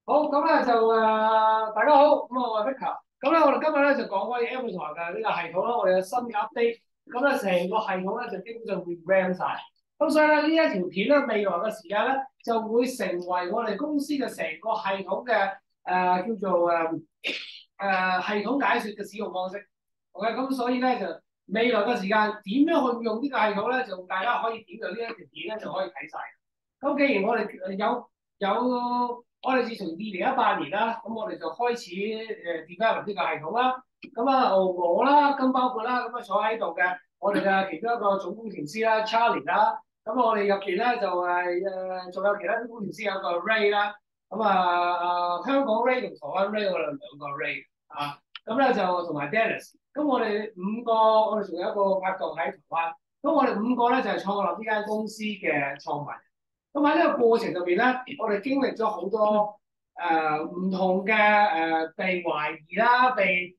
好，咁咧就大家好，咁我係 Victor，咁咧我哋今日咧就講關於 Avatar 嘅呢個系統啦，我哋有新嘅 update，咁咧成個系統咧就基本上會 RAM 晒，咁所以咧呢一條片咧未來嘅時間咧就會成為我哋公司嘅成個系統嘅叫做系統解說嘅使用方式，OK，咁所以咧就未來嘅時間點樣去用呢個系統咧，就大家可以點到呢一條片咧就可以睇晒。咁既然我哋我哋自從2018年啦，咁我哋就開始develop 呢個系統啦。咁我啦，咁包括啦，咁坐喺度嘅我哋嘅其中一個總工程師啦，Charlie 啦。咁我哋入邊咧就仲有其他啲工程師有個 Ray 啦。香港 Ray 同台灣 Ray 我哋兩個 Ray 啊。咁咧就同埋 Dennis。咁我哋五個，我哋仲有一個拍檔喺台灣。咁我哋五個咧就係創立呢間公司嘅創辦人。咁喺呢個過程入邊咧，我哋經歷咗好多唔同嘅被懷疑啦，被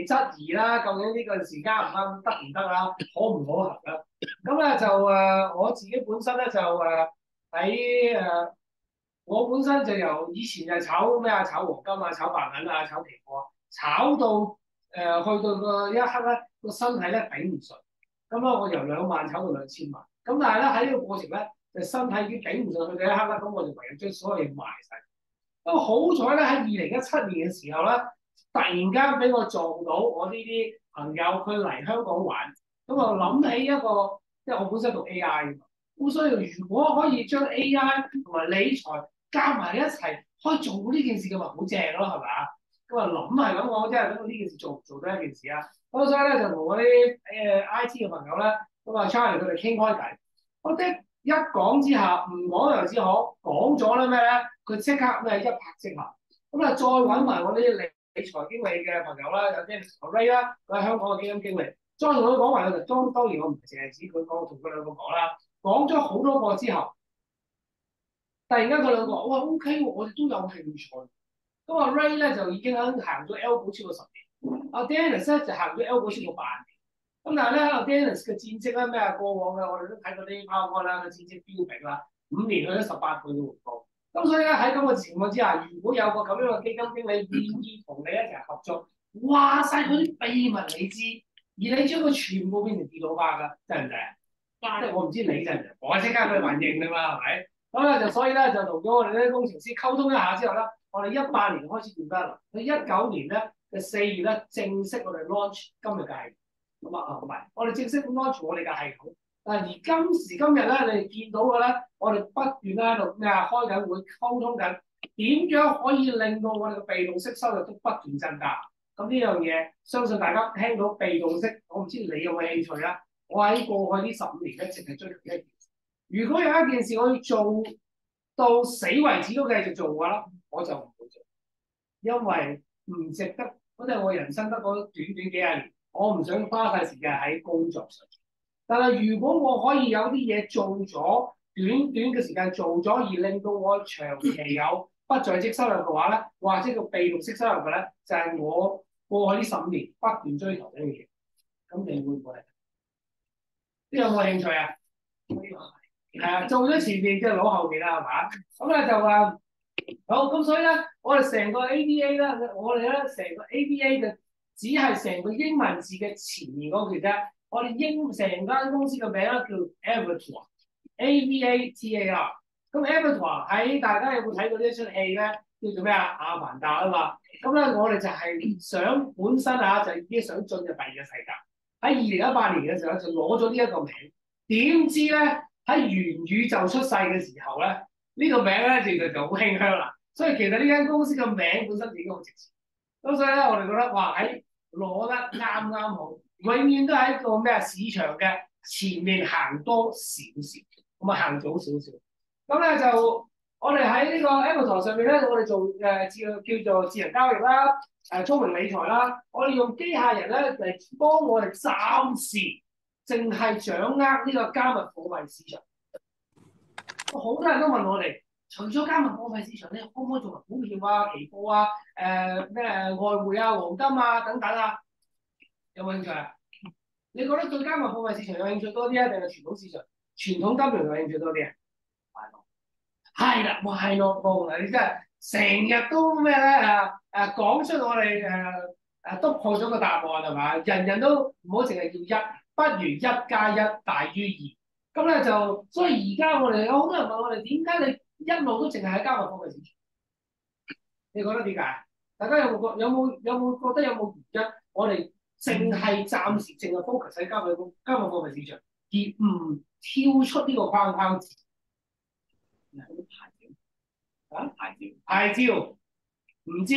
質疑啦，究竟呢個時間唔啱得唔得啦，可唔可行啦？咁咧就我自己本身咧就喺我本身就由以前就炒咩啊，炒黃金啊，炒白銀啊，炒期貨啊，炒到去到個一刻咧個身體咧頂唔順，咁咧我由2萬炒到2000萬，咁但係咧喺呢個過程咧。身體已經頂唔上去嘅一刻啦，咁我就唯有將所有嘢賣晒。咁好彩咧，喺2017年嘅時候咧，突然間俾我撞到我呢啲朋友，佢嚟香港玩，咁我諗起一個，即係我本身讀 AI 嘅，咁所以如果可以將 AI 同埋理財加埋一齊，可以做呢件事嘅話，好正咯，係咪啊？咁諗係咁講，即係咁呢件事做唔做得一件事啊？咁所以咧就同我啲IT 嘅朋友咧，Charlie 佢哋傾開偈，我啲。一講之下，唔講又只可，講咗咧咩咧？佢即刻咩一拍即合。咁再揾埋我啲理財經理嘅朋友啦，有啲 Ray 啦，佢喺香港嘅基金經理，再同佢講埋佢就當然我唔係淨係指佢講，同佢兩個講啦。講咗好多個之後，突然間佢兩個話：哇 OK 喎，我哋都有興趣。咁Ray 咧就已經行咗 L 股超過10年，Dennis 咧就行咗 L 股超過8年。咁但係咧，Dennis 嘅戰績咧咩啊？過往嘅我哋都睇過啲 PowerPoint 啦，個戰績彪炳啦，5年去咗18倍嘅回報。咁所以咧喺咁嘅情況之下，如果有個咁樣嘅基金經理願意同你一齊合作，話晒佢啲秘密你知，而你將佢全部變成電腦化㗎，真唔真啊？即係我唔知你真唔真，我即刻去還應㗎嘛，係咪？咁咧就所以咧就同咗我哋啲工程師溝通一下之後咧，我哋18年開始變得啦，佢19年咧嘅4月咧正式我哋 launch 今日嘅係。唔係，我哋正式 launch 我哋嘅系統。但係而今時今日咧，你哋見到嘅咧，我哋不斷咧喺度咩啊，開緊會溝通緊，點樣可以令到我哋嘅被動式收入都不斷增加。咁呢樣嘢，相信大家聽到被動式，我唔知你有冇興趣啦。我喺過去呢15年一直係追求一件事。如果有一件事我要做到死為止都繼續做嘅話咧，我就唔會做，因為唔值得。嗰陣我人生得嗰短短幾廿年。我唔想花費時間喺工作上，但係如果我可以有啲嘢做咗，短短嘅時間做咗，而令到我長期有不在職收入嘅話咧，或者個被動式收入嘅咧，就係我過去呢15年不斷追求嘅嘢。咁你會唔會？呢有冇興趣啊？係啊，做咗前面即係攞後面啦，係嘛？咁咧就話好，咁所以咧，我哋成個 ADA 咧，我哋咧成個 ADA 嘅。只係成個英文字嘅前面嗰句啫。我哋成間公司嘅名咧叫 Avatar，A-V-A-T-A-R。咁 Avatar 喺大家有冇睇過呢一出戲咧？叫做咩啊？阿凡達啊嘛。咁咧我哋就係想本身就已經想進入第二個世界。喺2018年嘅時候就攞咗呢一個名。點知咧喺元宇宙出世嘅時候咧，呢個名咧其實就好輕香啦。所以其實呢間公司嘅名本身已經好值錢。咁所以咧，我哋覺得哇，喺攞得啱啱好，永遠都喺一個咩市場嘅前面行多少少，咁行早少少。咁咧就我哋喺呢個 Avatar 上面咧，我哋做叫做智能交易啦，聰明理財啦，我哋用機械人咧嚟幫我哋暫時淨係掌握呢個加密貨幣市場。好多人都問我哋。除咗加密貨幣市場咧，可唔可以做埋股票啊、期貨啊、外匯啊、黃金啊等等啊？有冇興趣啊？你覺得對加密貨幣市場有興趣多啲啊，定係傳統市場、傳統金融有興趣多啲啊？係啦，哇係咯，你真係成日都咩咧講出我哋督破咗個答案係嘛？人人都唔好淨係要一，不如一加一大於二。咁咧就所以而家我哋有好多人問我哋點解你一路都淨係喺加密貨幣市場？你覺得點解？大家有冇覺得有冇原因？我哋淨係暫時淨係 focus 喺加密貨幣市場，而唔跳出呢個框框。牌照唔知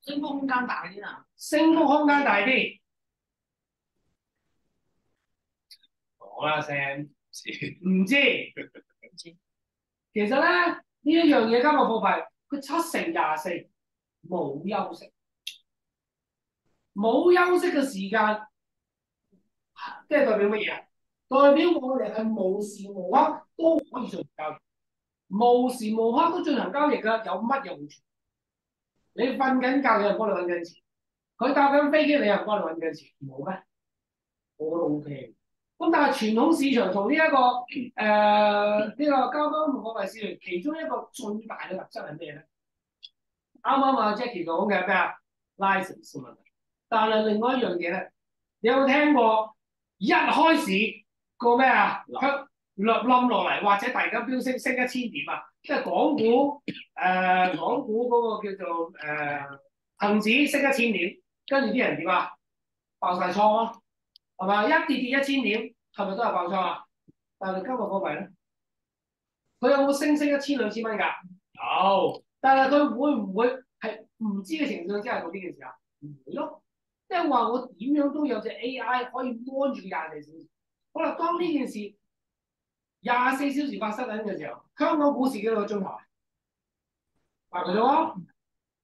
升幅空間大啲啊？升幅空間大啲，講啦聲，唔知。其實咧呢一樣嘢加密貨幣，佢7乘24冇休息，冇休息嘅時間，即係代表乜嘢啊？代表我哋係無時無刻都可以進行交易，無時無刻都進行交易㗎，有乜用處？你瞓緊覺，有人幫你揾緊錢；佢搭緊飛機，你有人幫你揾緊錢，唔好咩？我覺得 OK。咁但係傳統市場同呢一個加密貨幣市場，其中一個最大嘅特質係咩咧？啱啱阿 Jackie 講嘅咩啊 license 問題，但係另外一樣嘢咧，你有冇聽過一開始個咩啊冧落嚟，或者突然間飆升1000點啊？即係港股嗰個叫做恒指升1000點，跟住啲人點啊？爆晒倉咯，係嘛？一跌1000點，係咪都係爆倉啊？但係加密貨幣咧，佢有冇升1000、2000蚊㗎？有，但係佢會唔會係唔知嘅情況之下做呢件事啊？唔會咯，即係話我點樣都有隻 AI 可以 mon 住24小時。好啦，當呢件事24小時發生緊嘅時候，香港股市幾多個鐘頭啊？8個鐘啊！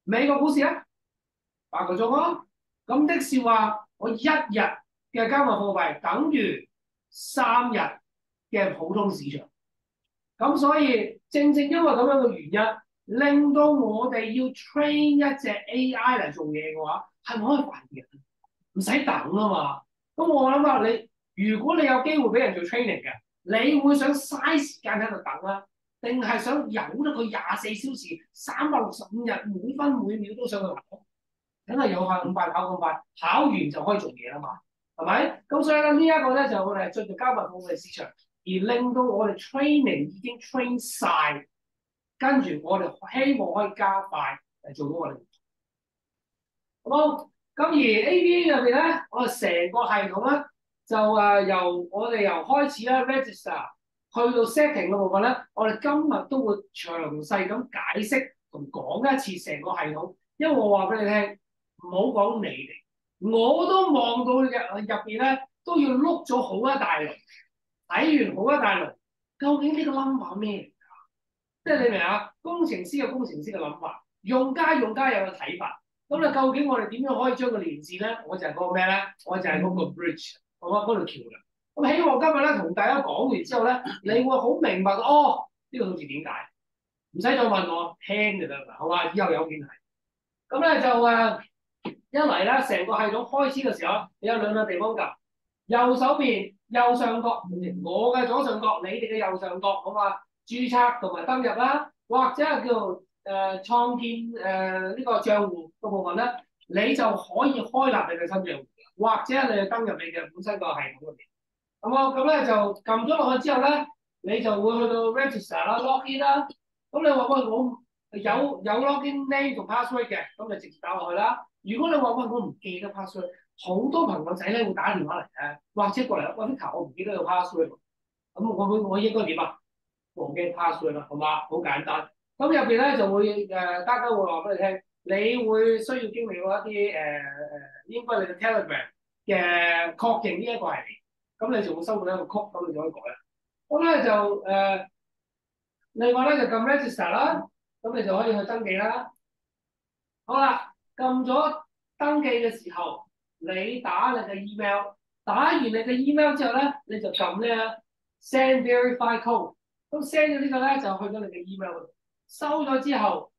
美國股市咧8個鐘啊！咁的是話，我一日嘅加密貨幣等於3日嘅普通市場。咁所以正因為咁樣嘅原因，令到我哋要 train 一隻 AI 嚟做嘢嘅話，係咪可以快啲嘅？唔使等啊嘛。咁我諗下你，如果你有機會俾人做 training 嘅，你會想嘥時間喺度等啊，定係想由得佢24小時、365日每分每秒都想去跑？梗係有快咁快跑咁快，跑完就可以做嘢啦嘛，係咪？咁所以咧呢一個咧就我哋進入加密貨幣市場，而令到我哋 training 已經 train 晒，跟住我哋希望可以加快嚟做到我哋。好，咁而 ABA 入邊咧，我哋成個系統咧就由開始咧 register 去到 setting 嘅部分咧，我哋今日都會詳細咁解釋同講一次成個系統，因為我話俾你聽。唔好講你哋，我都望到入邊咧，都要碌咗好一大輪，睇完好一大輪，究竟呢個 number 咩嚟㗎？即係你明啊？工程師有工程師嘅諗法，用家有個睇法。咁啊，究竟我哋點樣可以將佢連線咧？我就係嗰個咩咧？我就係嗰個 bridge，我嗰條橋梁。咁希望今日咧同大家講完之後咧，你會好明白哦，呢個數字點解？唔使再問我，聽就得啦，好嘛？以後有見係。咁咧就一嚟咧，成個系統開始嘅時候，你有兩個地方㗎。右手邊右上角，我嘅左上角，你哋嘅右上角，好嘛？註冊同埋登入啦，或者係叫做創建呢個賬戶嘅部分咧，你就可以開立你嘅新賬戶，或者你去登入你嘅本身個系統入邊。咁咧就撳咗落去之後咧，你就會去到 register 啦、login 啦。咁你話喂，我有 login name 同 password 嘅，咁你直接打落去啦。如果你話喂，我唔記得 password，好多朋友仔咧會打電話嚟嘅，或者過嚟喂 Victor，我唔記得個 password，咁我應該點啊？忘記 password 啦，好嘛？好簡單。咁入邊咧就會大家會話俾你聽，你會需要經歷過一啲應該你嘅 Telegram 嘅確認呢一個係你，咁你就會收到一個 code，咁你就可以改啦。咁咧就另外咧就撳 register 啦，咁你就可以去登記啦。好啦。撳咗登記嘅時候，你打你嘅 email， 打完你嘅 email 之後咧，你就撳咧 send verify code。咁 send 咗呢個咧就去咗你嘅 email 度，收咗之後，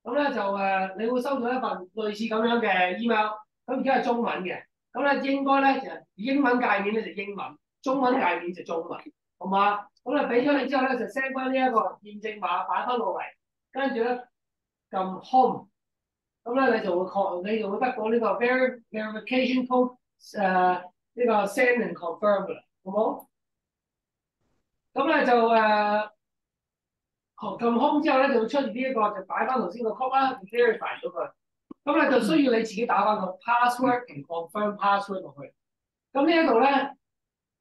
咁咧就你會收到一份類似咁樣嘅 email。咁而家係中文嘅，咁咧應該咧就英文界面咧就英文，中文界面就中文，好嘛？咁咧俾咗你之後咧就 send 翻呢一個驗證碼擺翻落嚟。跟住咧撳 home，咁咧你就會得到呢個 verification code 呢個 send and confirm 㗎啦，好冇？咁咧就撳 home 之後咧就會出現呢一個就擺翻頭先個 code 啦 verify 咗佢，咁咧就需要你自己打翻個 password and confirm password 落去。咁呢一度咧，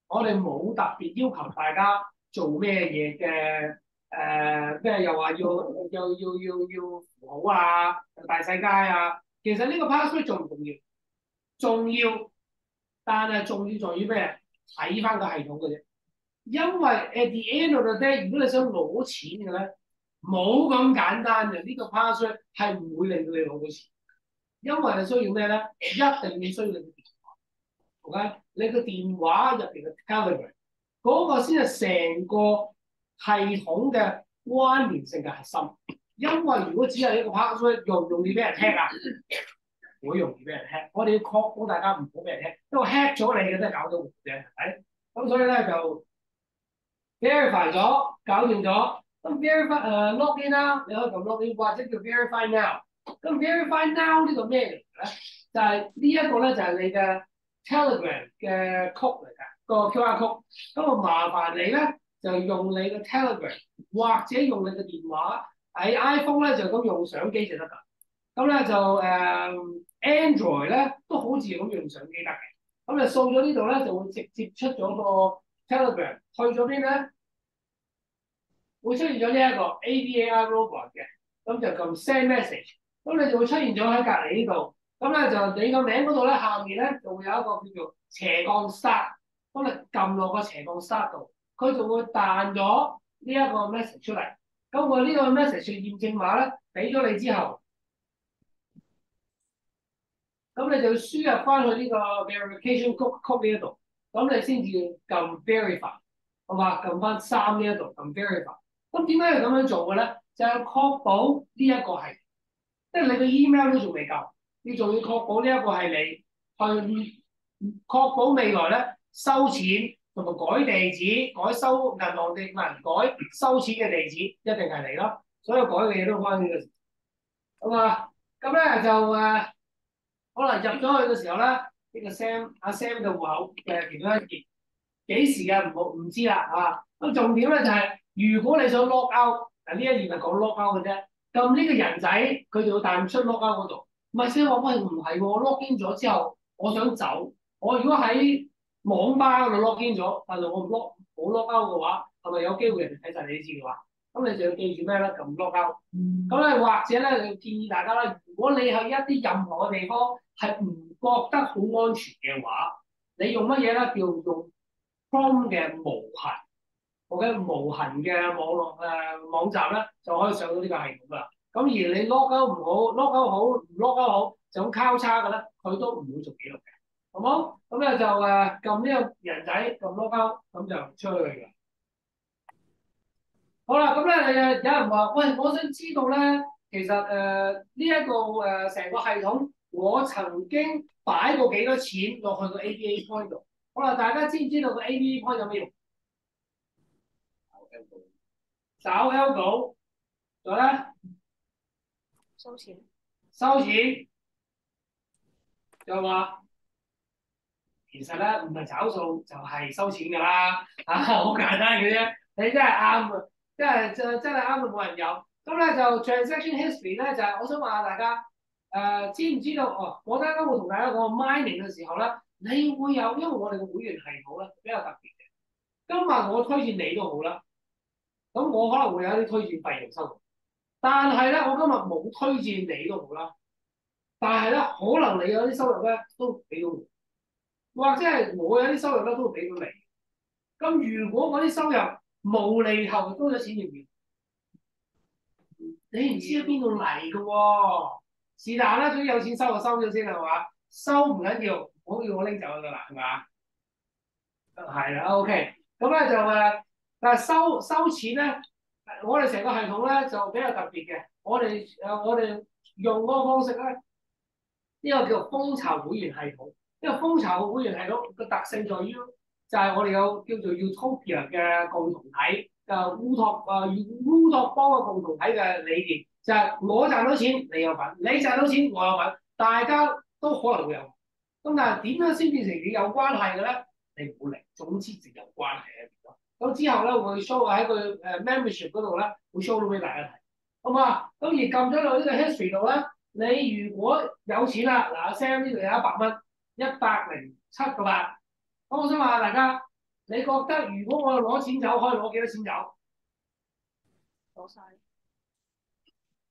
我哋冇特別要求大家做咩嘢嘅，咩又話要符號啊、大細階啊。其實呢個 password 重唔重要？重要，但係重要在於咩？睇翻個系統嘅啫。因為 at the end of the day，如果你想攞錢嘅咧，冇咁簡單嘅。呢個 password 係唔會令到你攞到錢，因為你需要咩咧？一定你需要你嘅電話，OK？你個電話入邊嘅 Telegram 嗰個先係成個系統嘅關聯性嘅核心。因為如果只係一個 password，容易俾人 hack 啊，會容易俾人 hack。我哋要確保大家唔好俾人 hack，因為 hack 咗你嘅真係搞到糊嘅，係咪？咁所以咧就 verify 咗，搞掂咗。咁 verify login 啦，你可以撳 login 或者叫 verify now。咁 verify now 呢個咩嚟嘅咧？就係呢一個咧就係你嘅 Telegram 嘅 code 嚟㗎，個 QR code。咁我麻煩你咧就用你嘅 Telegram 或者用你嘅電話，喺 iPhone 咧就咁用相機就得㗎。咁咧就Android 咧都好似咁用相機得嘅。咁你掃咗呢度咧就會直接出咗個 Telegram，去咗邊咧？會出現咗呢一個 AVAR robot 嘅，咁就撳 send message，咁你就會出現咗喺隔離呢度，咁咧就你個名嗰度咧下面咧就會有一個叫做斜槓 start，咁你撳落個斜槓 start 度，佢就會彈咗呢一個 message 出嚟，咁我呢個 message 驗證碼咧俾咗你之後，咁你就要輸入翻去呢個 verification code 呢一度，咁你先至撳 verify，好嘛？撳翻3呢一度撳 verify。咁點解要咁樣做嘅咧？就係確保呢一個係，即係你個 email 都仲未夠，你仲要確保呢一個係你去確保未來咧收錢同埋改地址、改收銀行地唔係改收錢嘅地址一定係你咯。所有改嘅嘢都關呢個事。咁啊，咁咧就可能入咗去嘅時候咧，呢個 Sam 嘅戶口嘅其中一頁幾時嘅唔知啦啊。咁重點咧就係、如果你想 log out，嗱呢一頁係講 log out 嘅啫。咁呢個人仔佢就會彈出 log out 嗰度。唔係先話喂唔係喎，log in 咗之後，我想走。我如果喺網吧嗰度 log in 咗，但係我冇 log out 嘅話，係咪有機會人哋睇晒你啲資料啊？咁你就要記住咩咧？撳 log out。咁咧或者咧，你建議大家咧，如果你去一啲任何嘅地方係唔覺得好安全嘅話，你用乜嘢咧？叫用 Chrome 嘅無痕。我嘅無痕嘅網絡網站咧，就可以上到呢個系統㗎啦。咁而你 log out 唔好，log out 好，唔 log out 好，就咁交叉嘅咧，佢都唔會做記錄嘅，好冇？咁咧就撳呢個人仔撳 log out，咁就出去㗎。好啦，咁咧有人話，喂，我想知道咧，其實呢一個成個系統，我曾經擺過幾多錢落去個 AVA point 度？好啦，大家知唔知道個 AVA point 有咩用？找 algo，仲有咧收錢。收錢，就話其實咧唔係找數就係收錢㗎啦，好簡單嘅啫。你真係啱啊，真係啱到冇人有。咁咧就 transaction history 咧就係、我想問下大家，知唔知道？哦，我啱啱會同大家講 mining 嘅時候咧，你會有，因為我哋嘅會員系統咧比較特別嘅。今日我推薦你都好啦，咁我可能會有一啲推薦費用收入。但係咧，我今日冇推薦你都好啦。但係咧，可能你有啲收入咧都俾到我，或者係我有啲收入咧都會俾到你。咁如果嗰啲收入無厘頭多咗錢要唔要？你唔知喺邊度嚟嘅喎。是但啦，總之有錢收就收咗先係嘛？收唔緊要，唔好要我拎走就得啦，係嘛？係啦，OK。咁咧就但係收錢咧，我哋成個系統咧就比較特別嘅。我哋用嗰個方式咧，呢個叫做蜂巢會員系統。因為蜂巢會員系統個特性在於，就係我哋有叫做 Utopia 嘅共同體嘅烏托邦嘅共同體嘅理念，就係、我賺到錢你有份，你賺到錢我有份，大家都可能會有。咁但係點樣先變成你有關係嘅咧？你唔好理，總之就有關係喺度。咁之後咧會 show 喺個membership 嗰度咧，會 show 到俾大家睇，好嘛？咁而撳咗落呢個 history 度咧，你如果有錢啦，嗱 Sam 呢度有100蚊，107個8。咁我想問下大家，你覺得如果我攞錢走，可以攞幾多錢走？攞晒。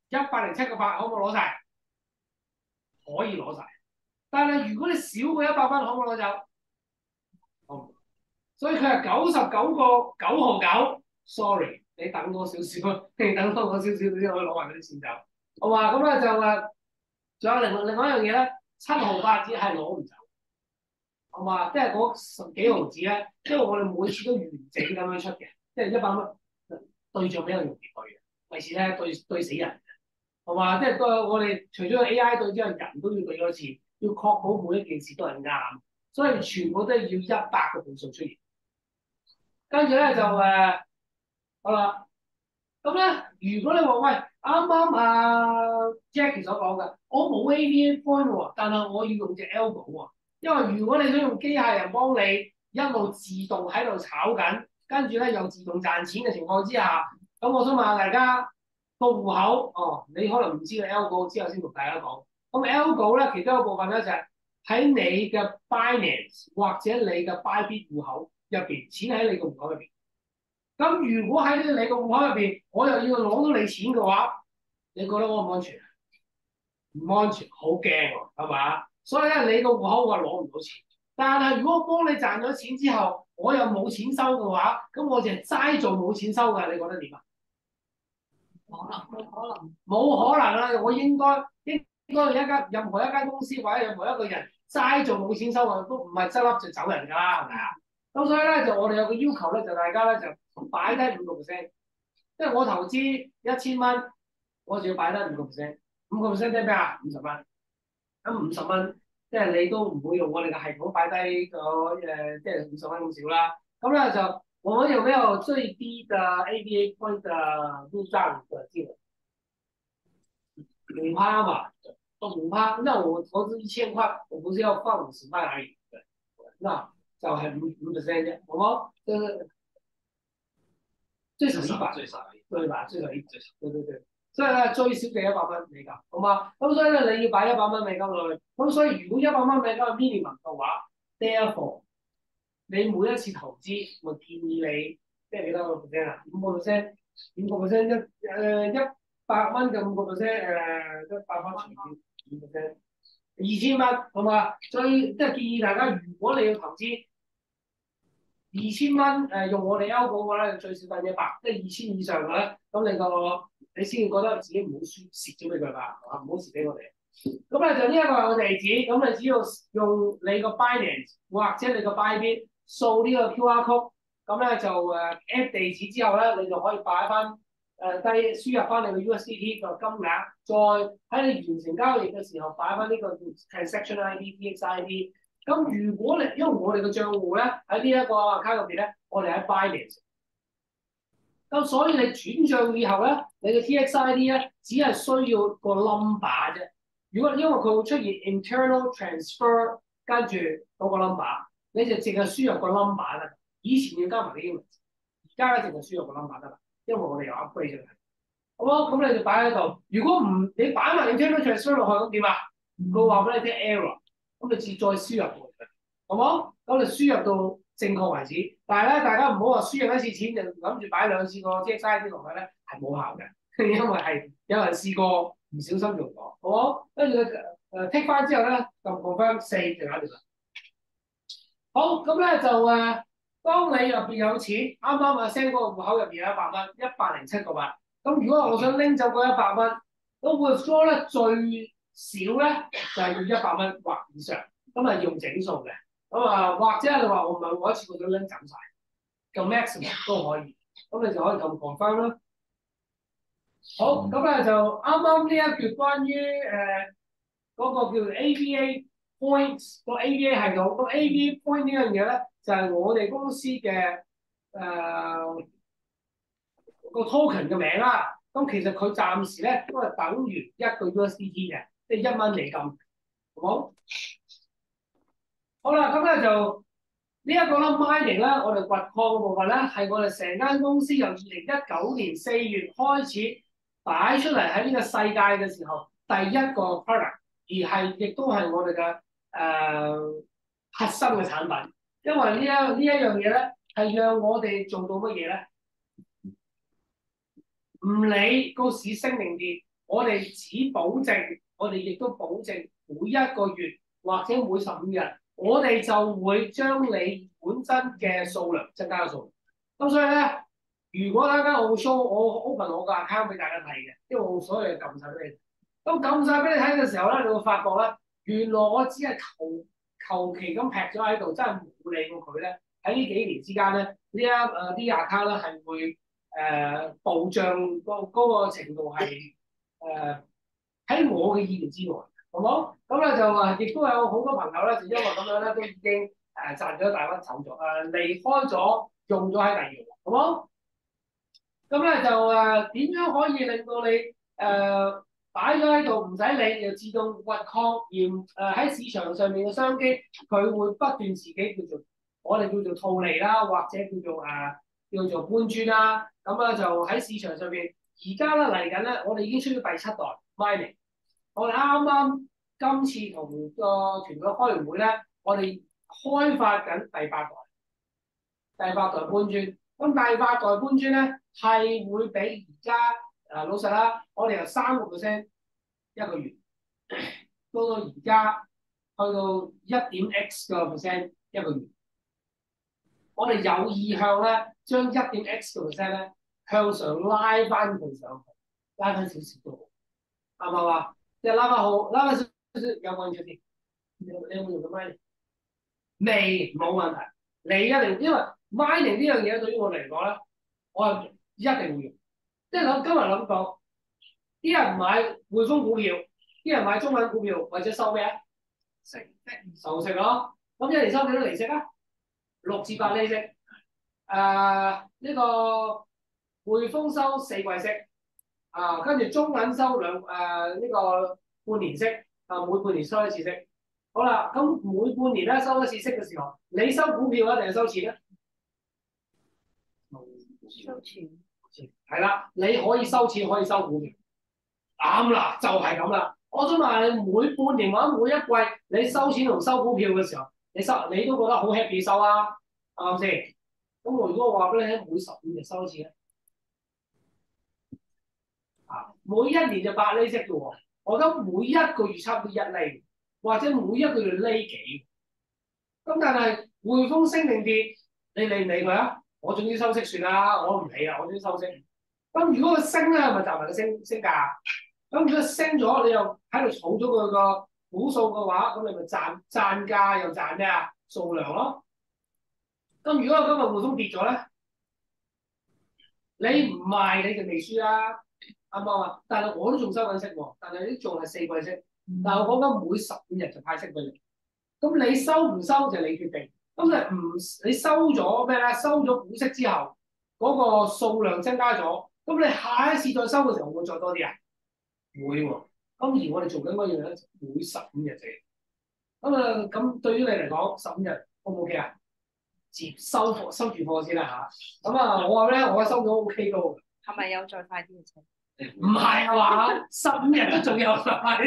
107個8，可唔可以攞晒？可以攞晒。但係如果你少過100蚊，可唔可以攞走？好。所以佢係99個9毫9。Sorry，你等多少少，你等多我少少先可以攞埋嗰啲錢走。好嘛？咁咧就仲有另外一樣嘢咧，7毫8紙係攞唔走。好嘛？即係嗰10幾毫紙咧，因為我哋每次都完整咁樣出嘅，即係100蚊對賬比較容易對嘅，費事咧對死人。好嘛？即係我哋除咗 AI 對之外，人都要對多次，要確保每一件事都係啱，所以全部都要100個倍數出現。跟住咧就好啦。咁咧，如果你話喂，啱啱Jackie 所講嘅，我冇 AVA point 喎，但係我要用隻 algo 喎。因為如果你想用機械人幫你一路自動喺度炒緊，跟住咧又自動賺錢嘅情況之下，咁我想問下大家個戶口哦，你可能唔知道 algo 之後先同大家講。咁 algo 咧，其中一個部分咧就係喺你嘅 Binance 或者你嘅 Bybit 戶口入邊，錢喺你個戶口入邊。咁如果喺你個戶口入邊，我又要攞到你錢嘅話，你覺得安唔安全？唔安全，好驚喎，係嘛？所以咧，你個戶口我係攞唔到錢。但係如果我幫你賺咗錢之後，我又冇錢收嘅話，咁我就係齋做冇錢收㗎。你覺得點啊？冇可能。冇可能啦！我應該任何一間公司或者任何一個人齋做冇錢收啊，都唔係執笠就走人㗎啦，係咪啊？咁所以咧就我哋有個要求咧，就大家咧就擺低5%，即係我投資1000蚊，我就要擺低5%，5%即係咩啊？50蚊。咁50蚊，即係你都唔會用我哋嘅系統擺低即係50蚊咁少啦。咁咧就我們有沒有最低的 ABA point 的入賬的金額？5%嘛，都5%。那我投資1000塊，我不是要放50塊而已，對，那就係5%啫，好冇？就是最少100，最少對吧？最少100，對對對。所以咧最少嘅100蚊美金，好嘛？咁所以咧你要擺100蚊美金落去。咁所以如果100蚊美金係 minimum 嘅話 therefore 你每一次投資，我建議你即係幾多個 percent 啊？5%，5%100蚊嘅5%，100蚊除以5%，2000蚊，好嘛？所以即係建議大家，如果你要投資2000蚊，用我哋 Algo 嘅話咧，最少計100，即係2000以上嘅咧，咁你先覺得自己唔好輸蝕咗俾佢吧，係嘛？唔好蝕俾我哋。咁咧就呢一個係我地址，咁你只要用你個 Binance 或者你個 Bybit 掃呢個 QR code，咁咧就add 地址之後咧，你就可以擺翻輸入翻你個 USDT 個金額，再喺你完成交易嘅時候擺翻呢個 transaction ID、TX ID。咁如果你因為我哋嘅賬戶咧喺呢一個 account 入邊咧，我哋喺 Binance。咁所以你轉帳以後咧，你嘅 TXID 咧只係需要個 number 啫。如果因為佢會出現 internal transfer 跟住嗰個 number，你就淨係輸入個 number 啦。以前要加埋啲英文字，而家咧淨係輸入個 number 得啦。因為我哋有 upgrade 咗佢。好冇？咁你就擺喺度。如果唔你擺埋 internal transfer 落去，咁點啊？佢話俾你聽 error，咁你再輸入過去，好冇？咁你輸入到正確為止。但係咧，大家唔好話輸入一次錢就諗住擺2次個 TXID 落去咧，係冇效嘅，因為係有人試過唔小心用咗，好冇？跟住剔翻之後咧，就 confirm 4就搞掂啦。好，咁咧就當你入邊有錢，啱啱send 嗰個戶口入邊有100蚊，107個8。咁如果我想拎走嗰100蚊，咁 withdraw 咧最少咧就係要100蚊或以上，咁係用整數嘅。咁或者你話我唔係我一次過想拎走晒，咁 maximum 都可以，咁你就可以咁 confirm 啦。好，咁咧就啱啱呢一段關於嗰個叫做 ABA Points 個 ABA 系統，個 ABA Point 呢樣嘢咧就係我哋公司嘅個 token 嘅名啦。咁其實佢暫時咧都係等於一個 USDT 嘅，即係1蚊美金，好冇？好啦，咁咧就呢一個咧 mining 咧，我哋掘礦嘅部分咧，係我哋成間公司由2019年4月開始擺出嚟喺呢個世界嘅時候，第一個 product，而係亦都係我哋嘅核心嘅產品。因為呢一樣嘢咧，係讓我哋做到乜嘢咧？唔理個市升定跌，我哋只保證，我哋亦都保證每一個月或者每15日，我哋就會將你本身嘅數量增加數。咁所以咧，如果啱啱我 show 我 open 我個 account 俾大家睇嘅，因為我所有嘢撳晒俾你。咁撳晒俾你睇嘅時候咧，你會發覺咧，原來我只係求其咁劈咗喺度，真係冇理過佢咧。喺呢幾年之間咧，啲 account 咧係會暴漲嗰個程度係喺我嘅意料之外，好冇？咁咧就亦都有好多朋友咧，就因為咁樣咧，都已經賺咗大筆籌咗離開咗，用咗喺第二度，好冇？咁咧就點樣可以令到你擺咗喺度唔使理，又自動掘礦，而喺市場上面嘅商機，佢會不斷自己叫做我哋叫做套利啦，或者叫做搬磚啦。咁咧就喺市場上邊，而家咧嚟緊咧，我哋已經出咗第7代 mining。我哋啱啱今次同個團隊開完會咧，我哋開發緊第8代，第八代搬磚。咁第8代搬磚咧係會比而家老實啦，我哋由3% 一個月，到而家去到1.X% 一個月。我哋有意向咧，將1.X% 咧向上拉翻佢上去，拉翻少少都好，啱唔啱啊？即係拉翻好，拉翻少少有冇興趣啲？你有冇用過 mining？未，冇問題。你一定，因為 mining 呢樣嘢對於我嚟講咧，我係一定會用。即係今日諗講，啲人買匯豐股票，啲人買中銀股票，或者收咩啊？收息咯。咁一年收幾多利息啊？6至8厘息。呢個匯豐收4季息，跟住中銀收呢個半年息，每半年收一次息。好啦，咁每半年咧收一次息嘅時候，你收股票一定係收錢咧？收錢。係啦，你可以收錢，可以收股票。啱啦，就係咁啦。我想問你，每半年或者每一季，你收錢同收股票嘅時候，你都覺得好 happy 收啊？啱唔啱先？咁我如果我話俾你聽，每15日收一次咧，每一年就8厘息嘅喎。我覺得每一個月差唔多1厘，或者每一個月厘幾。咁但係匯豐升定跌，你理唔理佢啊？我總之收息算啦，我唔理啊，我總之收息。咁如果佢升咧，咪就係佢升價。咁如果升咗，你又喺度儲咗佢個股數嘅話，咁你咪賺價又賺咩啊？數量咯。咁如果今日匯豐跌咗咧，你唔賣你就未輸啦，啱唔啱啊？但係我都仲收緊息喎，但係啲仲係4季息。但係我講緊每15日就派息俾你。咁你收唔收就你決定。咁你收咗咩咧？收咗股息之後，嗰個數量增加咗，咁你下一次再收嘅時候會唔會再多啲啊？會喎。咁而我哋做緊嗰樣咧，每15日啫。咁對於你嚟講，15日 O 唔 OK 啊？收住貨先啦嚇。我話咧，我收咗 OK 都。係咪有再快啲嘅車？唔係啊嘛，15日都仲有快啲。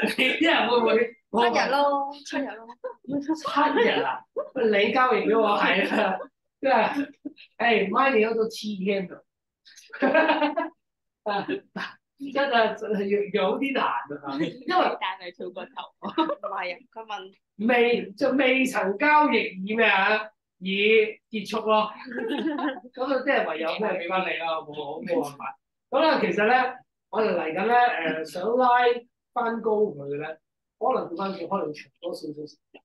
你啲人會唔會7日咯，7日咯。7日啊？你交易俾我係啊，即係mining 嗰度黐添度。依家就有啲難啊，因為但係跳個頭。唔係啊，佢問未曾交易以咩啊？以結束咯。咁啊，即係唯有咩俾翻你啦，冇辦法。咁咧，其實咧，我哋嚟緊咧，想拉翻高佢嘅咧，可能調翻轉，可能要長多少少時間，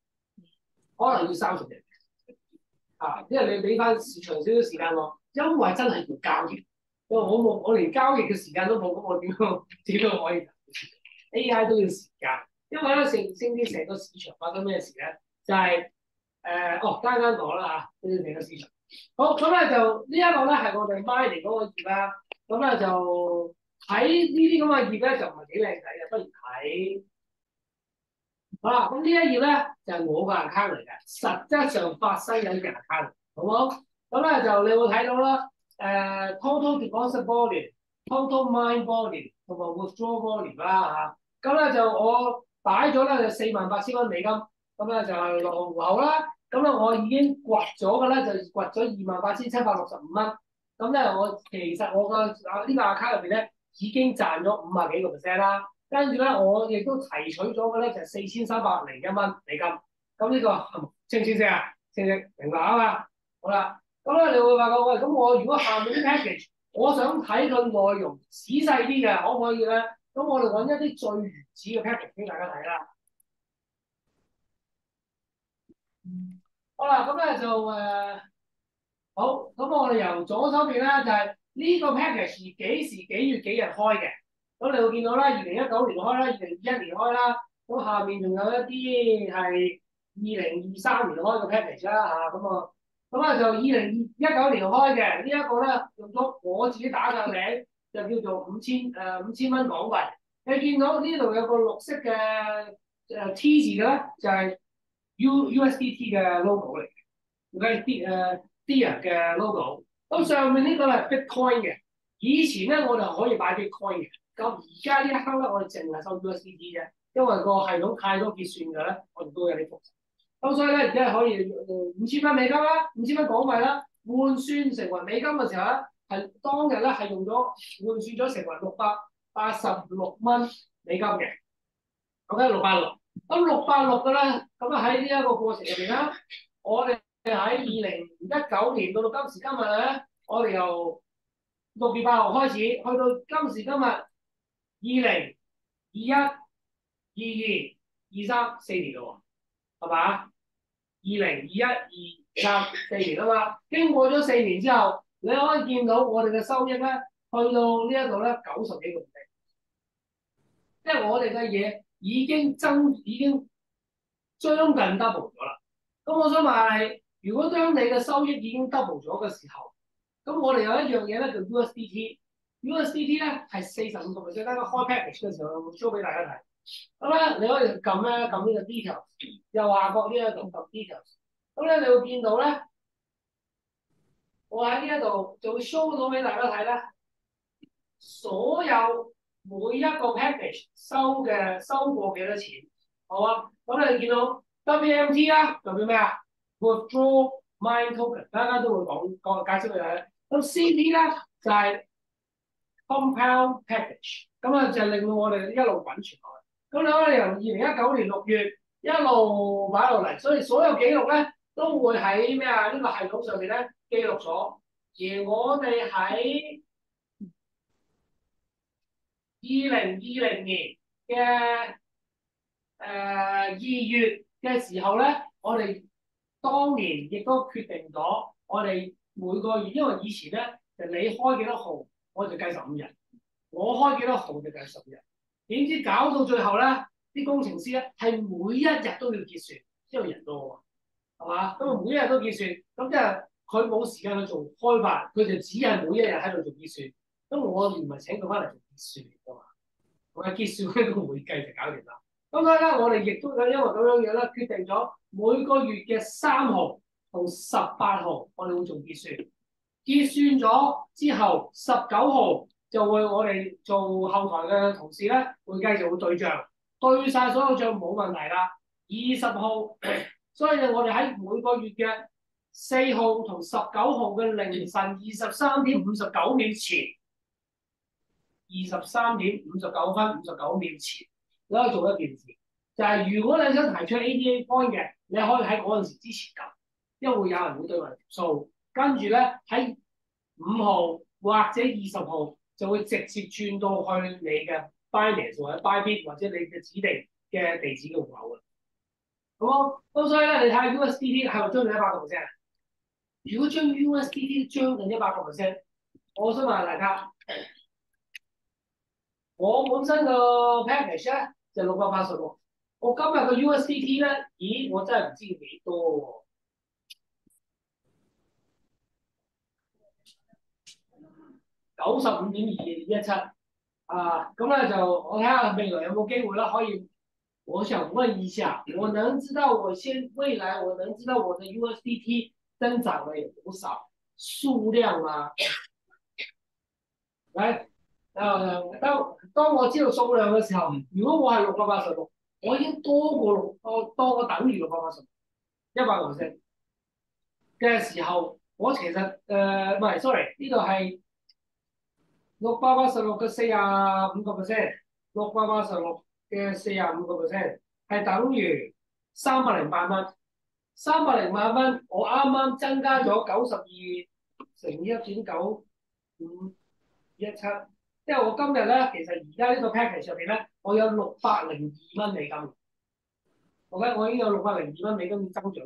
可能要30日。因為你俾翻市場少少時間我，因為真係要交易。因為我連交易嘅時間都冇，咁我點樣可以 AI 都要時間，因為咧升成個市場發生咩事咧？就係單講啦嚇，升成個市場。好，咁咧就呢一個咧係我哋 mining 嗰個業啦。咁咧就睇呢啲咁嘅頁咧就唔係幾靚仔嘅，不如睇好啦。咁呢一頁咧就係我個 account 嚟嘅，實質上發生緊嘅 account，好唔好？咁咧就你會睇到啦，total deposit volume、total mine volume 同埋 withdraw volume 啦嚇。咁咧就我擺咗咧就48,000蚊美金，咁咧就係落戶口啦。咁咧我已經掘咗嘅咧就掘咗28,765蚊。咁咧我其實我個呢個 account 入邊咧已經賺咗50幾個 percent 啦。跟住咧我亦都提取咗嘅咧就係4301蚊美金。咁呢個清唔清晰啊？清晰明白啊嘛？好啦，咁咧你會發覺喂，咁我如果下面啲 package，我想睇個內容仔細啲嘅，可唔可以咧？咁我哋揾一啲最原始嘅 package 俾大家睇啦。好啦，咁咧就好，咁我哋由左手邊咧就係、是、呢個 package 幾時幾月幾日開嘅。咁你會見到啦，2019年開啦，2021年開啦。咁下面仲有一啲係2023年開嘅 package 啦嚇，咁就2019年開嘅呢一個咧，用咗我自己打嘅名，就叫做5000蚊港幣。你見到呢度有個綠色嘅T 字嘅咧，就係、是、USDT 嘅 logo 嚟嘅，而家啲人嘅 logo。咁上面呢個係 Bitcoin 嘅，以前咧我哋可以擺 Bitcoin 嘅，咁而家呢一刻咧我哋淨係收 USDT 啫，因為個系統太多結算嘅咧，我哋都有啲複雜。咁所以咧而家係可以5000蚊美金啦，5000蚊港幣啦，換算成為美金嘅時候咧，係當日咧係用咗換算咗成為686蚊美金嘅。OK， 686。咁686嘅咧，咁啊喺呢一個過程入邊啦，我哋喺2019年到到今時今日咧，我哋由6月8號開始，去到今時今日20、21、22、23、4年咯喎，係嘛？20、21、23、4年啊嘛，經過咗4年之後，你可以見到我哋嘅收益咧，去到呢一度咧90幾個 percent，即係我哋嘅嘢已經將近 double 咗啦。咁我想問你，如果當你嘅收益已經 double 咗嘅時候，咁我哋有一樣嘢咧叫 USDT，USDT 咧係45個 percent，等我開 package 嘅時候，我會 show 俾大家睇。咁咧，你可以撳呢個 details，右下角呢一度撳 details。咁咧，你會見到咧，我喺呢一度就會 show 到俾大家睇咧，所有每一個 package 收過幾多錢，好啊？咁你見到 WMT 啦，代表咩啊？Withdraw Mine Token，大家都會解釋俾你睇。咁 CP 咧就係 Compound Package，咁啊就令到我哋一路滾存落去。咁你可以由2019年6月一路擺落嚟，所以所有記錄咧都會喺咩啊？呢個系統上面咧記錄咗。而我哋喺2020年嘅2月嘅時候咧，我哋當年亦都決定咗，我哋每個月，因為以前咧就你開幾多號，我就計15日；我開幾多號就計10日。點知搞到最後咧，啲工程師咧係每一日都要結算，因為人多喎，係嘛？咁啊每一日都結算，咁即係佢冇時間去做開發，佢就只係每一日喺度做結算。咁我唔係請佢翻嚟做結算嚟㗎嘛？我嘅結算呢個會計就搞掂啦。咁所以咧，我哋亦都因為咁樣樣咧，決定咗每個月嘅3號同18號，我哋會做結算。結算咗之後，19號就會我哋做後台嘅同事咧，會繼續會對賬，對晒所有賬冇問題啦。20號，所以我哋喺每個月嘅4號同19號嘅凌晨23:59前。23:59:59前，你可以做一件事，就係、是、如果你想提出 ADA point 嘅，你可以喺嗰陣時之前撳，因為會有人會對埋條數，跟住咧喺5號或者20號就會直接轉到去你嘅 Binance 或者 Bybit 或者你嘅指定嘅地址嘅戶口嘅。好，咁所以咧，你睇下 USDT 係咪將近100個 percent？如果將 USDT 將近100個 percent，我想問下大家。我本身個 package 咧就686，我今日個 USDT 咧，咦，我真係唔知要幾多喎。95.217啊，咁咧就我睇下未來有冇機會啦，可以，我想問一下，我能知道未來我能知道我的 USDT 增長了有多少數量嗎？來，當我知道數量嘅時候，如果我係686，我已經多過等於686，100%嘅時候，我其實唔係，sorry，呢度係686嘅45%，686嘅45%係等於308蚊。308蚊，我啱啱增加咗92乘以1.9517，即係我今日咧，其實而家呢個 package 上邊咧，我有602蚊美金。OK，我已經有602蚊美金增長。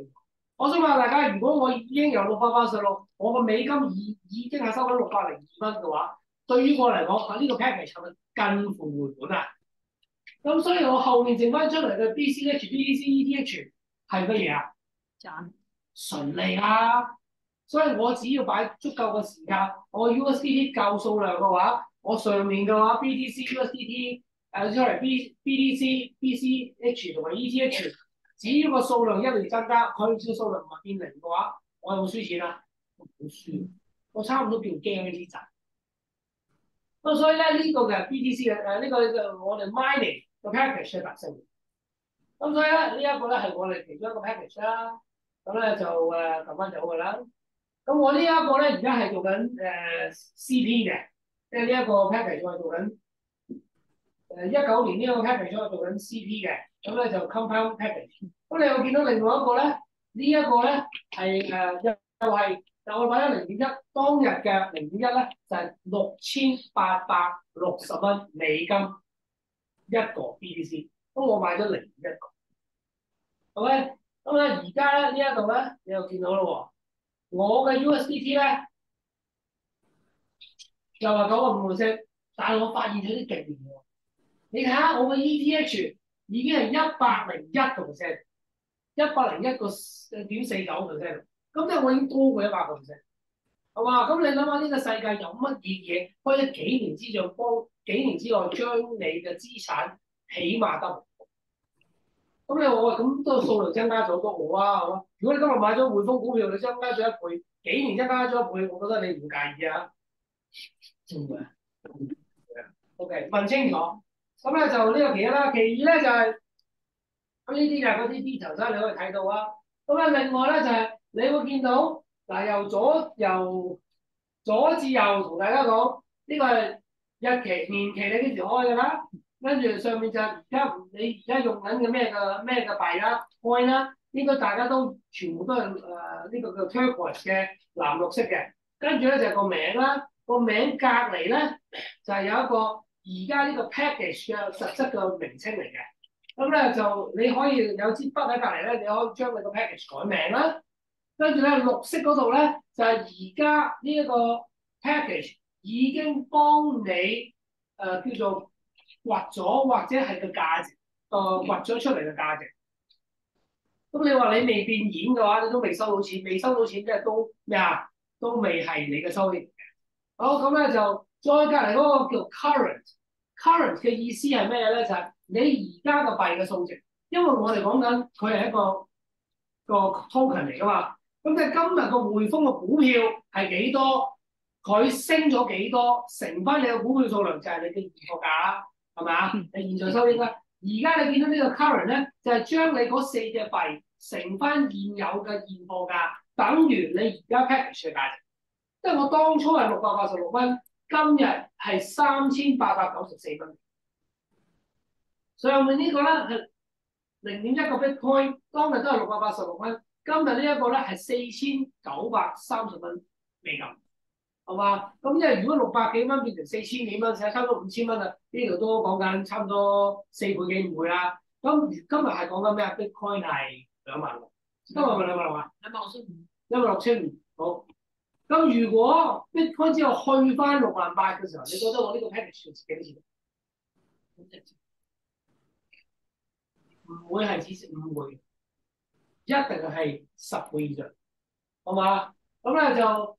我想問下大家，如果我已經有686，我個美金已經係收緊602蚊嘅話，對於我嚟講，呢個 package 係咪近乎回本啊？咁所以我後面剩翻出嚟嘅 BCH、BTC、ETH 係乜嘢啊？純利啊！所以我只要擺足夠嘅時間，我 USDT 夠數量嘅話，我上面嘅話 BTC、USDT BTC、BCH 同埋 ETH，只要個數量一路增加，佢只要數量唔係變零嘅話，我有冇輸錢啊？我冇輸，我差唔多叫驚呢啲賺。咁所以咧呢個嘅 BTC 嘅呢個我哋 mining 個 package 嘅特性。咁所以咧呢一個咧係我哋其中一個 package 啦。咁咧就撳翻走㗎啦。咁我呢一個咧而家係做緊CP 嘅，即係呢一個 package 我係做緊19年呢一個 package 我係做緊 CP 嘅，咁咧就 compound package。咁你又見到另外一個咧，呢一個咧係就我擺咗0.1，當日嘅0.1咧就係6860蚊美金一個 BTC，咁我買咗0.1個。OK，咁咧而家咧呢一度咧你又見到咯喎，我嘅 USDT 咧又話95%，但係我發現咗啲勁嘢喎。你睇下我嘅 ETH 已經係101%，101.49%，咁即係我已經多過100%，係嘛？咁你諗下呢個世界有乜嘢嘢可以幾年之內將你嘅資產起碼得？咁你話咁都數量增加咗都好啊，係嘛？如果你今日買咗匯豐股票，你增加咗1倍，幾年增加咗1倍，我覺得你唔介意啊？OK，問清楚。咁咧就呢個其一啦，其二咧就係咁呢啲就係嗰啲 detail 啦，你可以睇到啊。咁咧另外咧就係你會見到嗱，由左至右同大家講，呢個係日期、年期你幾時開㗎啦？跟住上面就係你而家用緊嘅咩嘅幣啦、coin 啦，應該大家都全部都係呢個叫 turquoise 嘅藍綠色嘅。跟住咧就係個名啦，個名隔離咧就係有一個而家呢個 package 嘅實質嘅名稱嚟嘅。咁咧就你可以有支筆喺隔離咧，你可以將你個 package 改名啦。跟住咧綠色嗰度咧就係而家呢一個 package 已經幫你叫做掘咗或者係個價值，掘咗出嚟嘅價值。咁你話你未變現嘅話，你都未收到錢，未收到錢即係都咩啊？都未係你嘅收益嘅。好，咁咧就再隔離嗰個叫 current 嘅意思係咩咧？就係你而家個幣嘅數值，因為我哋講緊佢係一個 token 嚟噶嘛。咁即係今日個匯豐嘅股票係幾多？佢升咗幾多？乘翻你嘅股票數量就係你嘅現貨價啦，係咪啊？你現在收益啦。而家你見到呢個 current 咧，就係將你嗰4隻幣乘翻現有嘅現貨價，等於你而家 package 嘅價值。即係我當初係686蚊，今日係3894蚊。上面呢個咧係0.1個 Bitcoin，當日都係686蚊，今日呢一個咧係4930蚊美金，係嘛？咁即係如果600幾蚊變成4000幾蚊，差唔多5000蚊啦。呢度都講緊差唔多4倍幾5倍啦。咁今日係講緊咩啊？Bitcoin 係26000，今日係26000啊？26500，16500，好。咁如果 Bitcoin 之後去翻68000嘅時候，你覺得我呢個 package 值幾多錢？唔會係只值5倍，一定係10倍以上，好嘛？咁咧就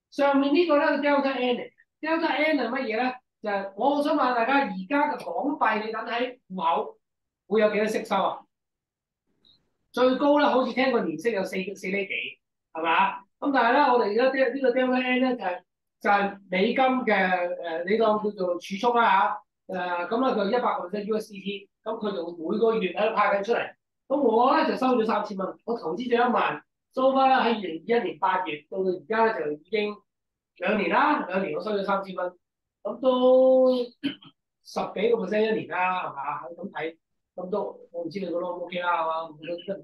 上面呢個咧 Delta N 嚟， Delta N 係乜嘢咧？就係、我好想問大家，而家嘅港幣你等喺戶口會有幾多息收啊？最高咧，好似聽過年息有4厘幾，係咪？咁但係咧，我哋而家呢個 Delta N 咧就係美金嘅你當叫做儲蓄啦嚇，咁咧就100% USDT，咁佢就每個月喺度派緊出嚟。咁我咧就收咗3000蚊，我投資咗1萬，so far 咧喺2021年8月到而家咧就已經2年啦，2年我收咗3000蚊，咁都十幾個 percent 一年啦，係嘛？咁睇。咁都我唔知你覺得 O 唔 OK 啦，係嘛？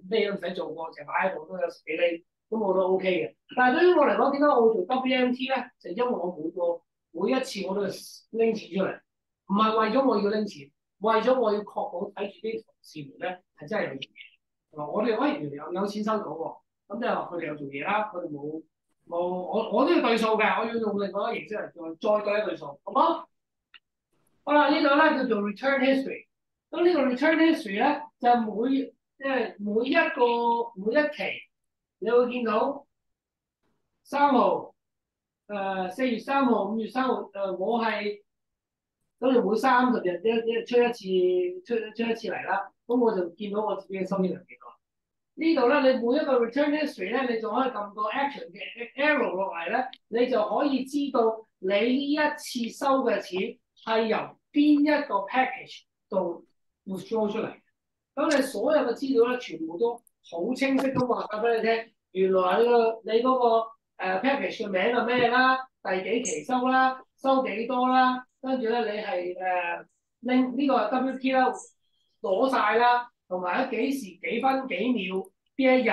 咩都唔使做過，成日擺喺度都有10幾厘，咁我都 OK 嘅。但係對於我嚟講，點解我會做 WMT 咧？就因為我每一次我都拎錢出嚟，唔係為咗我要拎錢，為咗我要確保睇住啲同事們咧係真係有做嘢。係嘛？我哋可以原來有錢收到喎，咁即係話佢哋有做嘢啦，佢哋冇我都要對數嘅，我要用另外一個形式嚟再對一對數，好唔好？好啦，呢度咧叫做 return history。咁呢個 return history 咧，就每一期，你會見到3號、4月3號、5月3號，我係咁就每30日出一次嚟啦。咁我就見到我自己嘅收益量幾多。呢度咧，你每一個 return history 咧，你就可以撳個 action 嘅 arrow 落嚟咧，你就可以知道你呢一次收嘅錢係由邊一個 package 度withdraw出嚟。咁你所有嘅資料咧，全部都好清晰咁話晒俾你聽。原來你嗰個package 嘅名係咩啦，第幾期收啦，收幾多啦，跟住咧你係拎呢個 WP 啦，攞晒啦，同埋喺幾時幾分幾秒邊一日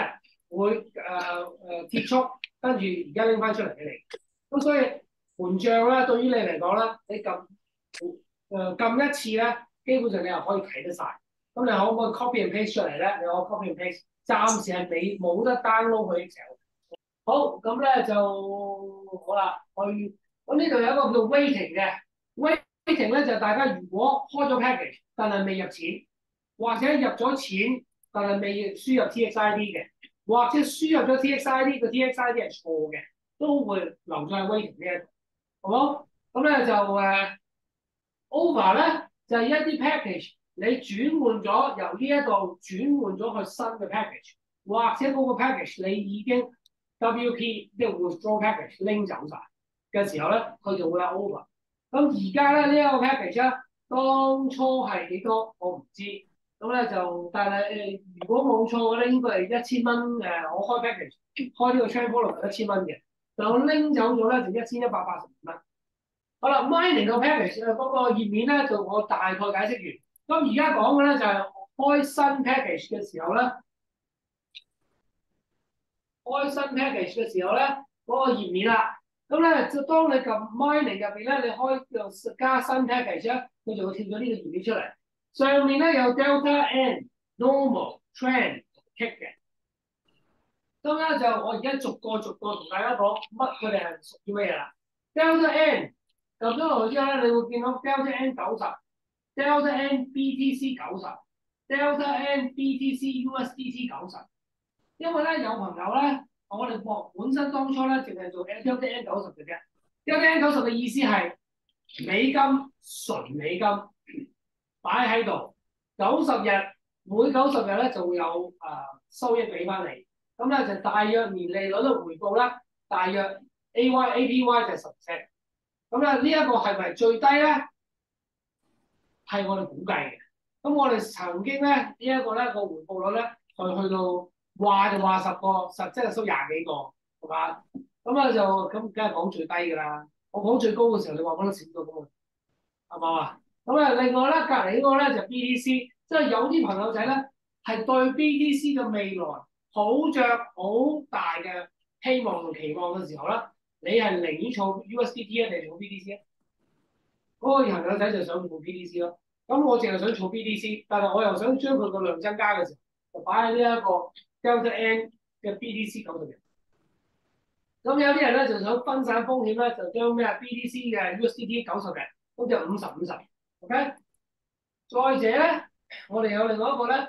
會結束，跟住而家拎翻出嚟俾你。咁所以盤帳咧，對於你嚟講咧，你撳一次咧，基本上你又可以睇得晒。咁你可唔可以 copy and paste 出嚟咧？你可 copy and paste，暫時係冇得 download 去 Excel。好，咁咧就好啦。咁呢度有一個叫做 waiting 嘅 waiting 咧，就係大家如果開咗 package，但係未入錢，或者入咗錢但係未輸入 TXID 嘅，或者輸入咗 TXID 個 TXID 係錯嘅，都會留咗喺 waiting 呢一度，好冇？咁咧就over 咧就係一啲 package。你轉換咗由呢一度轉換咗去新嘅 package，或者嗰個 package 你已經 WP 即係 withdraw package 拎走晒嘅時候咧，佢就會有 over。咁而家咧呢一個 package 咧，當初係幾多我唔知，咁咧就但係如果冇錯嘅咧，應該係1000蚊我開 package 開呢個 channel follow 係1000蚊嘅，但我拎走咗咧就1182蚊。好啦，mining 個 package 嗰個頁面咧就我大概解釋完。咁而家講嘅咧就係開新 package 嘅時候咧，嗰個頁面啦。咁咧就當你撳 mining 入邊咧，你開就加新 package 咧，佢就會貼咗呢個頁面出嚟。上面咧有 delta n、normal、trend、kick 嘅。咁咧就我而家逐個同大家講乜佢哋係屬於咩嘢啦。delta n 撳咗落去之後咧，你會見到 delta n 90。Delta N BTC 90，Delta N BTC USDT 90。因為咧有朋友咧，我哋本身當初咧淨係做 Delta N 90嘅啫。Delta N 90嘅意思係美金純美金擺喺度，90日每90日咧就會有收益俾翻你。咁咧就大約年利率嘅回報啦，大約 APY 就10%。咁咧呢一個係咪最低咧？係我哋估計嘅，咁我哋曾經咧呢一個咧個回報率咧，去到話就話10個，實質係收20幾個，係嘛？咁啊就咁，梗係講最低㗎啦。我講最高嘅時候，你話覺得少咗咁啊，係嘛嘛？咁啊，另外咧隔離呢個咧就 BTC，即係有啲朋友仔咧係對 BTC 嘅未來抱着好大嘅希望同期望嘅時候咧，你係寧願儲 USDT 啊定係儲 BTC 啊？嗰個朋友仔就想做 BTC 咯，咁我淨係想做 BTC，但係我又想將佢個量增加嘅時候，就擺喺呢一個 Delta N 嘅 BTC 90嘅。咁有啲人咧就想分散風險咧，就將咩 BTC 嘅 USDT 90嘅，咁就50-50，OK？再者咧，我哋有另外一個咧，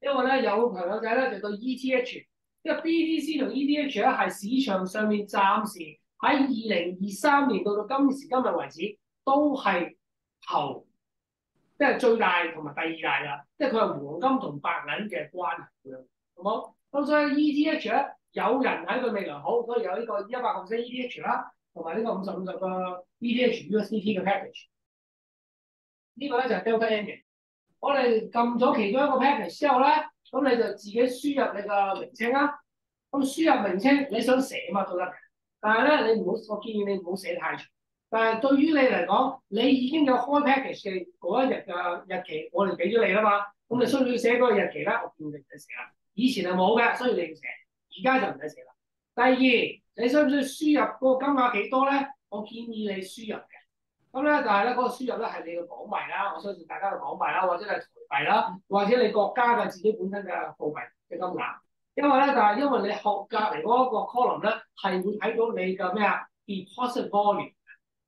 因為咧有朋友仔咧就對 ETH，因為 BTC 同 ETH 咧係市場上面暫時喺2023年到今時今日為止都係頭，即係最大同埋第二大啦，即係佢係黃金同白銀嘅關係咁樣，好冇？咁所以 ETH 咧，有人喺佢未來好，所以有呢個100% ETH 啦，同埋呢個50個 ETH USDT 嘅 package。呢個咧就係 Delta N 嘅。我哋撳咗其中一個 package 之後咧，咁你就自己輸入你個名稱啦。咁輸入名稱你想寫乜都得嘅，但係咧你唔好，我建議你唔好寫太長。但係對於你嚟講，你已經有開 package 嘅嗰一日嘅日期，我哋俾咗你啦嘛。咁你需要寫嗰個日期咧，我建議你唔使寫啦。以前係冇嘅，所以你要寫。而家就唔使寫啦。第二，你需唔需要輸入嗰個金額幾多咧？我建議你輸入嘅。咁咧，但係咧嗰個輸入咧係你嘅港幣啦，我相信大家嘅港幣啦，或者係台幣啦，或者你國家嘅自己本身嘅貨幣嘅金額。因為咧，但係因為你學隔離嗰個 column 咧係會睇到你嘅咩啊 deposit volume。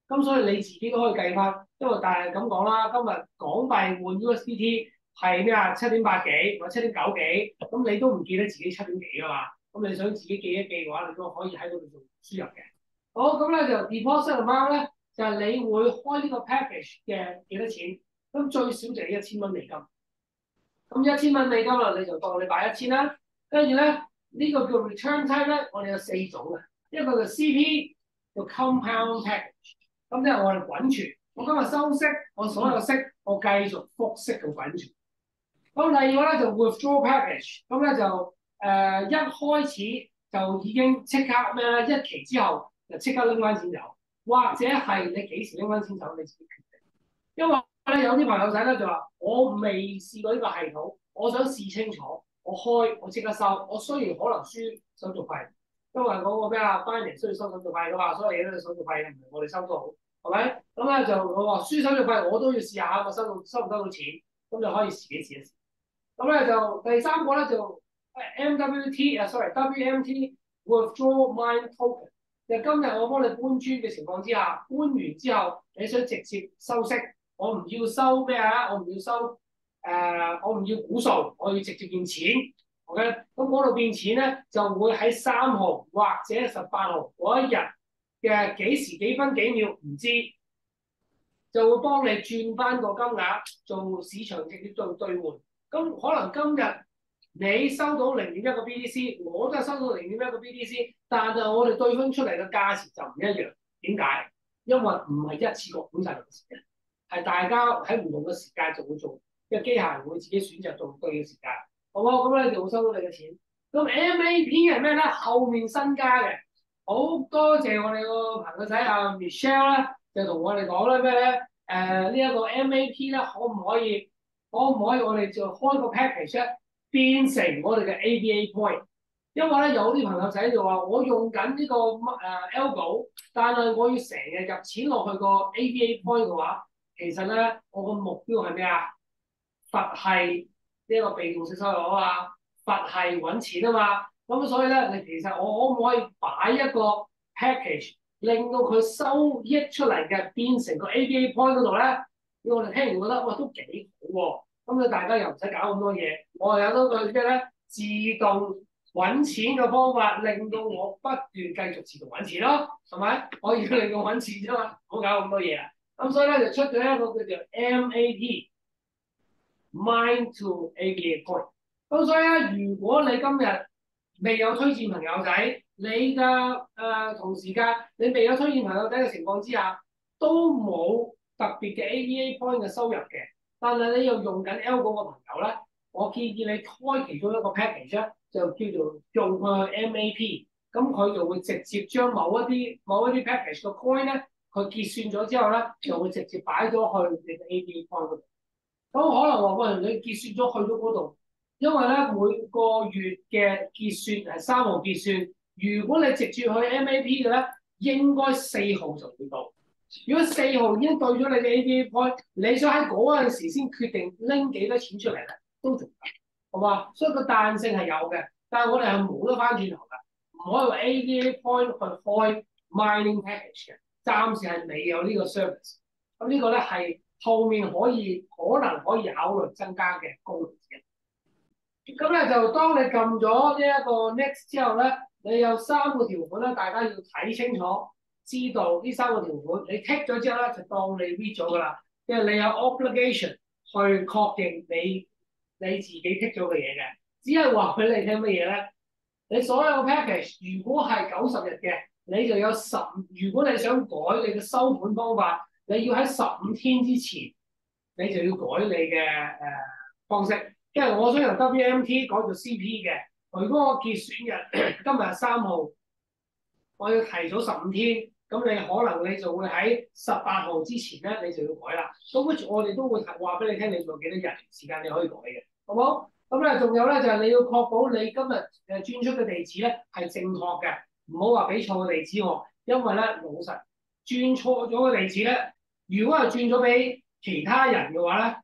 咁所以你自己都可以計翻，因為但係咁講啦，今日港幣換 USDT 係咩啊7.8幾或者7.9幾，咁你都唔記得自己7點幾㗎嘛？咁你想自己記一記嘅話，你都可以喺嗰度做輸入嘅。好，咁咧就 deposit amount 咧就係你會開呢個 package 嘅幾多錢？咁最少就係1000蚊美金。咁1000蚊美金啦，你就當你擺1000啦。跟住咧呢個叫 return type 咧，我哋有4種嘅，一個就 CP 叫 compound package。咁即係我哋滾存，我今日收息，我所有息我繼續複息嘅滾存。咁第二個咧就 withdraw package，咁咧就一開始就已經即刻咩咧？一期之後就即刻拎翻錢走，或者係你幾時拎翻錢走你自己決定。因為咧有啲朋友仔咧就話我未試過呢個系統，我想試清楚，我開我即刻收，我雖然可能輸手續費。因為嗰個咩啊，Binance需要收手續費噶嘛，所以咧手續費唔係我哋收到好，係咪？咁咧就我話輸手續費我都要試下，我收唔收到錢，咁就可以自己試一試。咁咧就第三個咧就 WMT Withdraw Mine Token，就今日我幫你搬磚嘅情況之下，搬完之後你想直接收息，我唔要收咩啊？我唔要收我唔要股數，我要直接變錢。OK，咁嗰度變錢咧，就會喺3號或者18號嗰一日嘅幾時幾分幾秒唔知，就會幫你轉翻個金額做市場直接做兌換。咁可能今日你收到0.1個 BTC，我都係收到0.1個 BTC，但係我哋對分出嚟嘅價錢就唔一樣。點解？因為唔係一次過管晒兩時嘅，係大家喺唔同嘅時間就會做，因為機械人會自己選擇做對嘅時間。好唔好？咁咧就會收到你嘅錢。咁 MAP 係咩咧？後面新加嘅，好多謝我哋個朋友仔阿 Michelle 咧，就同我哋講咧咩咧？呢一個 MAP 咧，可唔可以我哋就開個 package 咧，變成我哋嘅 ADA point？因為咧有啲朋友仔就話我用緊呢個Algo，但係我要成日入錢落去個 ADA point 嘅話，其實咧我個目標係咩啊？佛系。呢一個被動式收入啊嘛，佛係揾錢啊嘛，咁所以咧，你其實我可唔可以擺一個 package，令到佢收益出嚟嘅變成個 ADA point 嗰度咧？我哋聽完覺得哇都幾好喎，咁你大家又唔使搞咁多嘢，我有多個咩咧？自動揾錢嘅方法，令到我不斷繼續自動揾錢咯，係咪？我要令到揾錢啫嘛，唔好搞咁多嘢啦。咁所以咧就出咗一個叫做 MAP。Mine to ADA point。咁所以咧，如果你今日未有推薦朋友仔，你嘅同時間你未有推薦朋友仔嘅情況之下，都冇特別嘅 ADA point 嘅收入嘅，但係你又用緊 Algo 嘅朋友咧，我建議你開其中一個 package 咧，就叫做用佢 MAP，咁佢就會直接將某一啲 package 嘅 coin 咧，佢結算咗之後咧，就會直接擺咗去你嘅 ADA point 嗰度。咁可能話喂，你結算咗去咗嗰度，因為咧每個月嘅結算係3號結算，如果你直接去 MAP 嘅咧，應該4號就會到。如果4號已經對咗你嘅 ADA point，你想喺嗰陣時先決定拎幾多錢出嚟咧，都仲得，好嘛？所以個彈性係有嘅，但係我哋係冇得翻轉頭㗎，唔可以話 ADA point 去開 mining package 嘅，暫時係未有呢個 service。咁呢個咧係。後面可能可以考慮增加嘅功能之一。咁咧就當你撳咗呢一個 next 之後咧，你有3個條款咧，大家要睇清楚。知道呢三個條款，你 tick 咗之後咧，就當你 read 咗㗎啦。因為你有 obligation 去確認你自己 tick 咗嘅嘢嘅，只係話俾你聽乜嘢咧？你所有 package 如果係90日嘅，你就有如果你想改你嘅收款方法，你要喺15天之前，你就要改你嘅方式。因為我想由 WMT 改做 CP 嘅，如果我結算日今日3號，我要提早15天，咁你可能你就會喺18號之前咧，你就要改啦。咁我哋都會話俾你聽，你仲有幾多日時間你可以改嘅，好唔好？咁咧，仲有咧就係你要確保你今日轉出嘅地址咧係正確嘅，唔好話俾錯嘅地址喎。因為咧老實轉錯咗嘅地址咧，如果係轉咗俾其他人嘅話咧，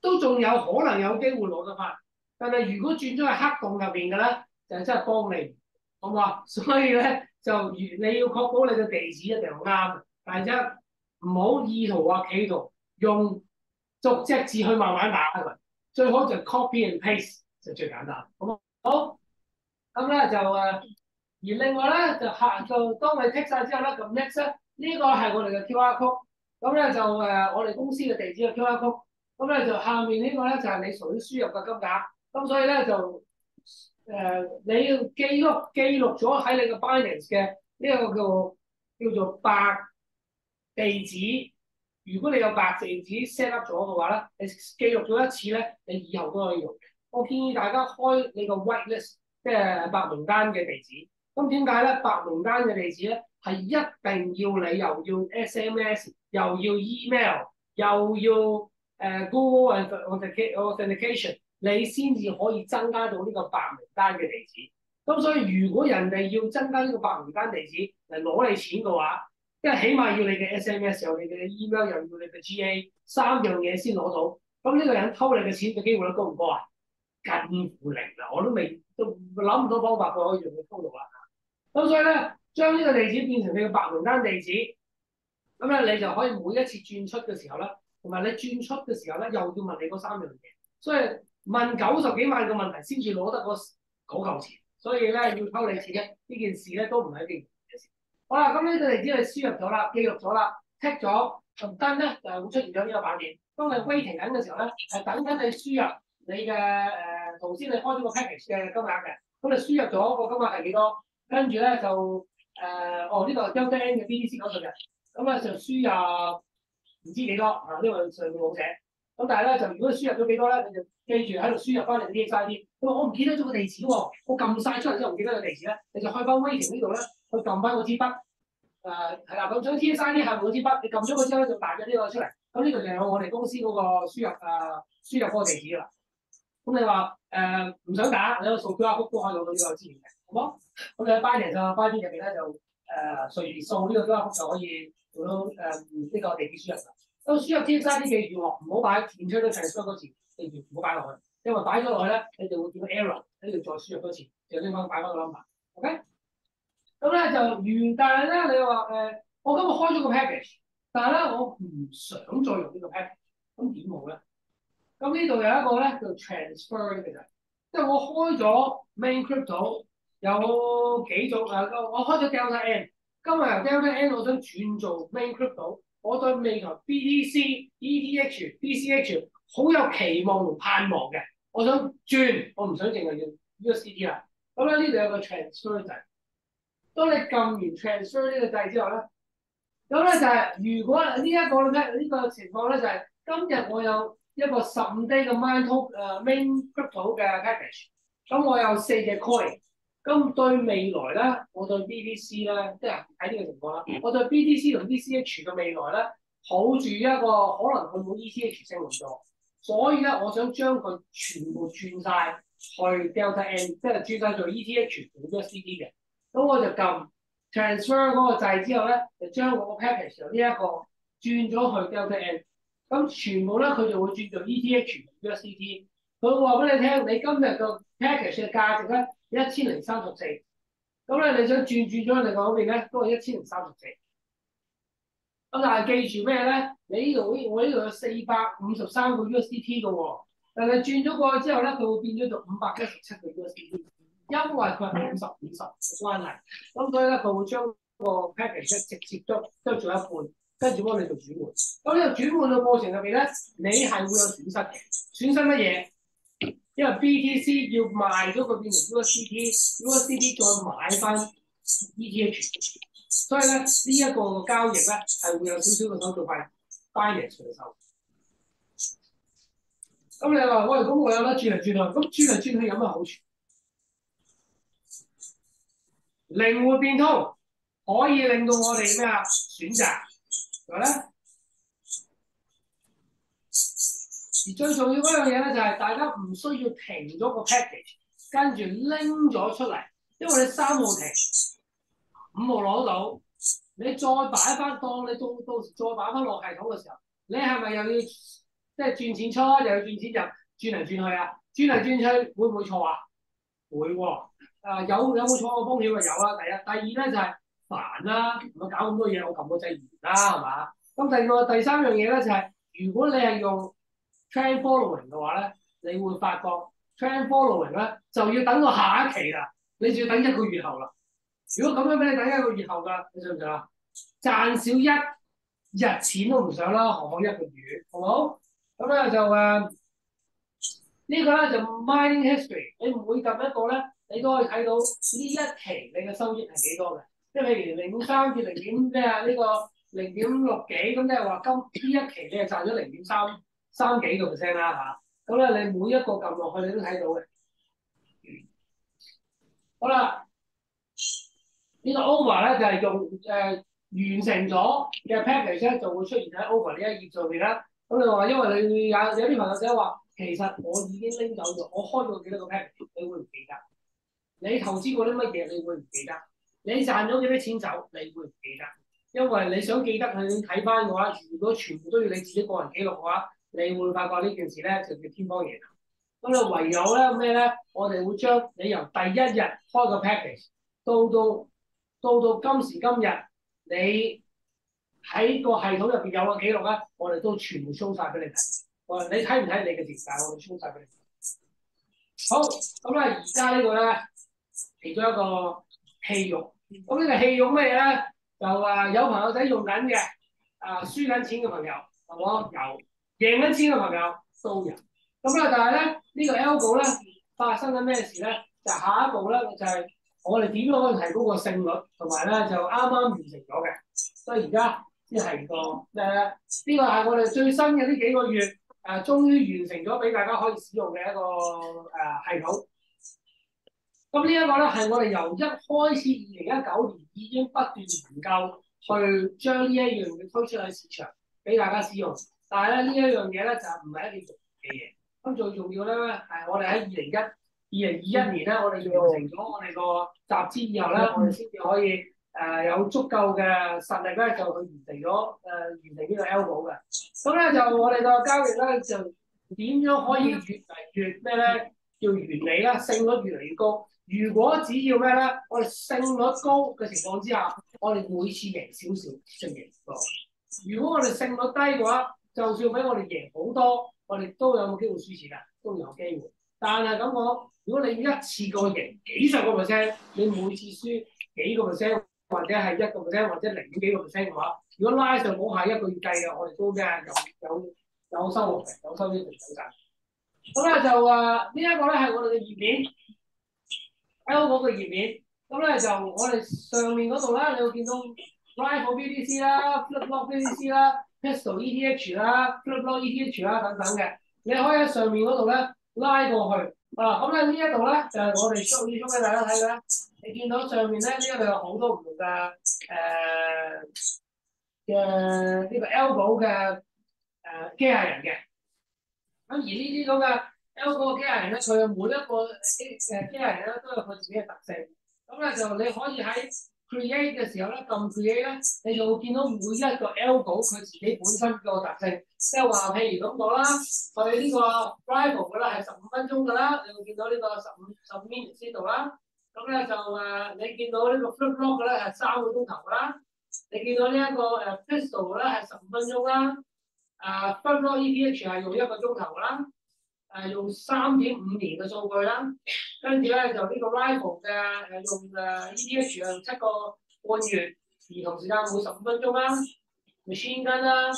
都仲有可能有機會攞得翻。但係如果轉咗去黑洞入邊嘅咧，就真係幫你，好唔好啊？所以咧就你要確保你嘅地址一定啱，但係唔好意圖或企圖用逐隻字去慢慢打佢。最好就 copy and paste 就最簡單，好唔好？咁咧就而另外咧就當你 tick 晒之後咧，咁 next 咧呢個係我哋嘅 QR code，咁咧就我哋公司嘅地址嘅 QR code，咁咧就下面呢個咧就係你屬於輸入嘅金額，咁所以咧就你要記錄咗喺你嘅 Binance 嘅呢個叫做白地址。如果你有白地址 set up 咗嘅話咧，你記錄咗一次咧，你以後都可以用嘅。我建議大家開你個 white list， 即係白名單嘅地址。咁點解咧？白名單嘅地址咧係一定要你又要 SMS， 又要 email， 又要Google Authentication， 你先至可以增加到呢個白名單嘅地址。咁所以如果人哋要增加呢個白名單地址嚟攞你錢嘅話，因為起碼要你嘅 SMS， 有你嘅 email， 又要你嘅 GA， 3樣嘢先攞到。咁呢個人偷你嘅錢嘅機會率高唔高啊？近乎零啦，我都諗唔到方法佢可以用佢偷到啦。咁所以咧，將呢個地址變成你嘅白名單地址，咁咧你就可以每一次轉出嘅時候咧，同埋你轉出嘅時候咧，又要問你嗰3樣嘢。所以問90幾萬個問題先至攞得嗰嚿錢。所以咧要偷你錢咧，呢件事咧都唔係一件嘅事。好啦，咁呢個地址你輸入咗啦，記錄咗啦 tick 咗，咁跟咧就會出現咗呢個版面。當你 waiting 緊嘅時候咧，係等緊你輸入你嘅頭先你開咗個 package 嘅金額嘅，咁你輸入咗個金額係幾多？跟住咧就呢個 Delta N 嘅 BTC 90日，咁咧就輸入唔知幾多啊？呢個上面冇寫。咁但係咧就如果你輸入咗幾多咧，你就記住喺度輸入翻你嘅 DXID。咁我唔記得咗個地址喎，我撳晒出嚟之後唔記得個地址咧，你就開翻 waiting 呢度咧。佢撳翻個支筆，係啦，咁將 TSID 下面嗰支筆，你撳咗佢之後咧，就彈咗呢個出嚟。咁呢個就係我哋公司嗰個輸入嗰個地址啦。咁你話唔想打，你個數 QR code 都可以攞到呢個資源嘅，好冇？咁你喺 Binance 啊 Binance 入邊咧就隨時掃呢個 QR code 就可以做到呢個地址輸入啦。咁輸入 TSID 記住喎，唔好擺填出咗 transfer 嗰字，記住唔好擺落去，因為擺咗落去咧，你就會見到 error，喺度再輸入多次，就拎翻擺翻個 number，OK？咁咧就但係咧，你話我今日開咗個 package，但係咧我唔想再用呢個 package，咁點好咧？咁呢度有一個咧叫 transfer 嘅，即係我開咗 main crypto 有幾種我開咗 Delta N， 今日由 Delta N 我想轉做 main crypto， 我對未來 BTC、ETH、BCH 好有期望同盼望嘅，我想轉，我唔想淨係用 USDT 啦。咁咧呢度有個 transfer 掣。當你撳完 transfer 呢個掣之後咧，咁咧就係如果呢一個咧呢個情況咧就係今日我有一個15 day 嘅 main crypto 嘅 package， 咁我有4隻 coin， 咁對未來咧，我對 BTC 咧，即係喺呢個情況啦，我對 BTC 同 BCH 嘅未來咧，抱住一個可能佢冇 ETH 升咁多，所以咧我想將佢全部轉晒去 Delta N， 即係轉晒做 ETH 同 USDT 嘅。咁我就撳 transfer 嗰個掣之後咧，就將我個 package 由呢一個轉咗去 Delta N， 咁全部咧佢就會轉做 ETH USDT。佢會話俾你聽，你今日個 package 嘅價值咧1034，咁咧你想轉咗另外嗰邊咧都係1034。咁但係記住咩咧？你呢度我呢度有453個 USDT 嘅喎，但係轉咗過去之後咧，佢會變咗做517個 USDT。因為佢係50/50嘅關係，咁所以咧佢會將個 package 直接將做一半，跟住幫你做轉換。咁呢個轉換嘅過程入邊咧，你係會有損失嘅。損失乜嘢？因為 BTC 要賣咗佢變成 USDT 再買翻 ETH， 所以咧呢一個交易咧係會有少少嘅手續費 ，finance 嘅手。咁你話喂，咁我有得轉嚟轉去，咁轉嚟轉去有乜好處？靈活變通可以令到我哋咩啊選擇，係咪咧？而最重要嗰樣嘢咧就係大家唔需要停咗個 package， 跟住拎咗出嚟，因為你3號停，5號攞到，你再擺翻當你到時再擺翻落系統嘅時候，你係咪又要即係轉錢出，又要轉錢入，轉嚟轉去啊？轉嚟轉去會唔會錯啊？會喎。有冇錯嘅風險啊？有啦，第一，第二咧就係煩啦，唔好搞咁多嘢，我撳個掣完啦，係嘛？咁第三樣嘢咧就係，如果你係用 trend following 嘅話咧，你會發覺 trend following 咧就要等到下一期啦，你就要等1個月後啦。如果咁樣俾你等1個月後㗎，你想唔想啊？賺少1日錢都唔想啦，何況1個月，好唔好？咁咧就呢個咧就 mining history， 你每撳一個咧，你都可以睇到呢一期你嘅收益係幾多嘅。即係譬如0.3至0點咩啊？呢個0.6幾咁，即係話呢一期你係賺咗0.3幾個 percent 啦嚇。咁咧你每一個撳落去你都睇到嘅。好啦，呢個 over 咧就係用完成咗嘅 package 咧就會出現喺 over 呢一頁上面啦。咁你話因為你有啲朋友仔話，其實我已經拎走咗，我開過幾多個 package，你會唔記得？你投資過啲乜嘢，你會唔記得？你賺咗幾多錢走，你會唔記得？因為你想記得佢睇翻嘅話，如果全部都要你自己個人記錄嘅話，你會發覺呢件事咧就叫天方夜譚。咁你唯有咧咩咧？我哋會將你由第一日開個 package 到今時今日，你喺個系統入邊有個記錄咧，我哋都全部 show 晒俾你睇。你睇唔睇你嘅電視？我哋 show 晒俾你睇。好，咁咧而家呢個咧其中一個戲肉，咁呢個戲肉咩咧？就有朋友仔用緊嘅，輸緊錢嘅朋友係冇有，贏緊錢嘅朋友都有。咁咧，但係咧呢個 algo 咧發生緊咩事咧？就下一步咧就係我哋點樣可以提高個勝率，同埋咧就啱啱完成咗嘅。所以而家先係個咩咧？呢個係我哋最新嘅呢幾個月終於完成咗俾大家可以使用嘅一個系統。咁呢一個咧係我哋由一開始2019年已經不斷研究去將呢一樣嘢推出喺市場俾大家使用，但係咧呢一樣嘢咧就唔係一件容易嘅嘢。咁最重要咧係我哋喺2021年咧，我哋完成咗我哋個集資以後咧，我哋先至可以有足夠嘅實力咧，就去完成呢個 algo 嘅。咁咧就我哋個交易咧就點樣可以越嚟越咩咧？叫完美啦，勝率越嚟越高。如果只要咩咧，我哋勝率高嘅情況之下，我哋每次贏少少，勝贏多。如果我哋勝率低嘅話，就算俾我哋贏好多，我哋都有冇機會輸錢啊？都有機會。但係咁講，如果你一次過贏幾十個 percent，你每次輸幾個 percent，或者係1個 percent 或者0幾個 percent 嘅話，如果拉上冇下1個月計嘅，我哋都咩有收穫嘅，有收益同有賺。咁咧就呢一個咧係我哋嘅頁面。Algo 嘅頁面，咁咧就我哋上面嗰度咧，你會見到 Ripple BTC 啦、Flipblock BTC 啦、Pistol ETH 啦、Flipblock ETH 啦等等嘅，你可以喺上面嗰度咧拉過去。咁咧呢一度咧就係我哋 show 俾大家睇嘅。你見到上面咧呢一度有好多唔同嘅呢個 Algo 嘅機械人嘅。咁而呢啲咁嘅Algo 機械人咧，佢嘅每一個機械人咧都有佢自己嘅特性。咁咧就你可以喺 create 嘅時候咧，撳 create 咧，你就會見到每一個 Algo 佢自己本身個特性。即係話，譬如咁講啦，佢呢個 Ripple 嘅啦係15分鐘㗎啦，你會見到呢個15 minutes 呢度啦。咁咧就你見到呢個 Flipblock 嘅咧係3個鐘頭㗎啦。你見到呢一個Pistol 咧係15分鐘啦。Flipblock ETH 係用1個鐘頭啦。用3.5年嘅數據啦，跟住咧就呢個 Ripple 嘅用ETH 用7個半月，兒童時間每15分鐘啦，machine gun 啦，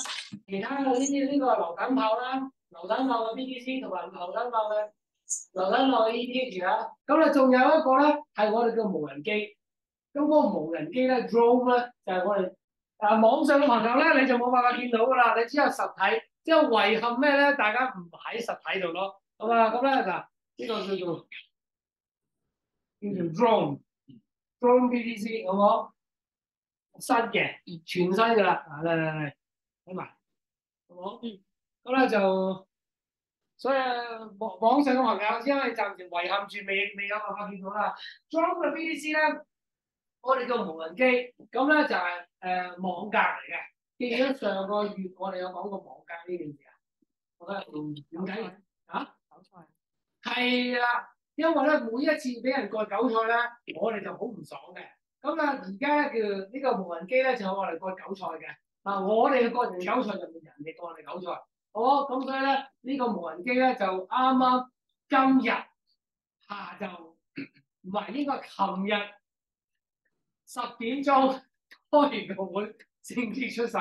其他嘅呢個榴彈炮啦，榴彈炮嘅 BTC 同埋榴彈炮嘅 ETH 啦，咁咧仲有一個咧係我哋叫無人機，咁嗰個無人機咧 drone 咧就係我哋網上嘅朋友咧你就冇辦法見到㗎啦，你只有實體，即係遺憾咩咧？大家唔喺實體度咯，好嘛？咁咧嗱，呢個叫做 drone BTC 好唔好？新嘅，全新㗎啦，嚟睇埋，好唔好？咁咧就，所以網上嘅朋友，因為暫時遺憾住未有辦法見到啦。Drone 嘅 BTC 咧，我哋叫無人機，咁咧就係網格嚟嘅。記唔記得上個月我哋有講過網格呢件事啊？我覺得點解啊？韭菜係啦，因為咧每一次俾人割韭菜咧，我哋就好唔爽嘅。咁啊，而家叫呢個無人機咧，就係我哋割韭菜嘅。我哋割完韭菜就變人哋割我哋韭菜。好，咁所以咧，呢個無人機咧就啱啱今日下晝，唔係應該琴日10點鐘開完個會正式出世。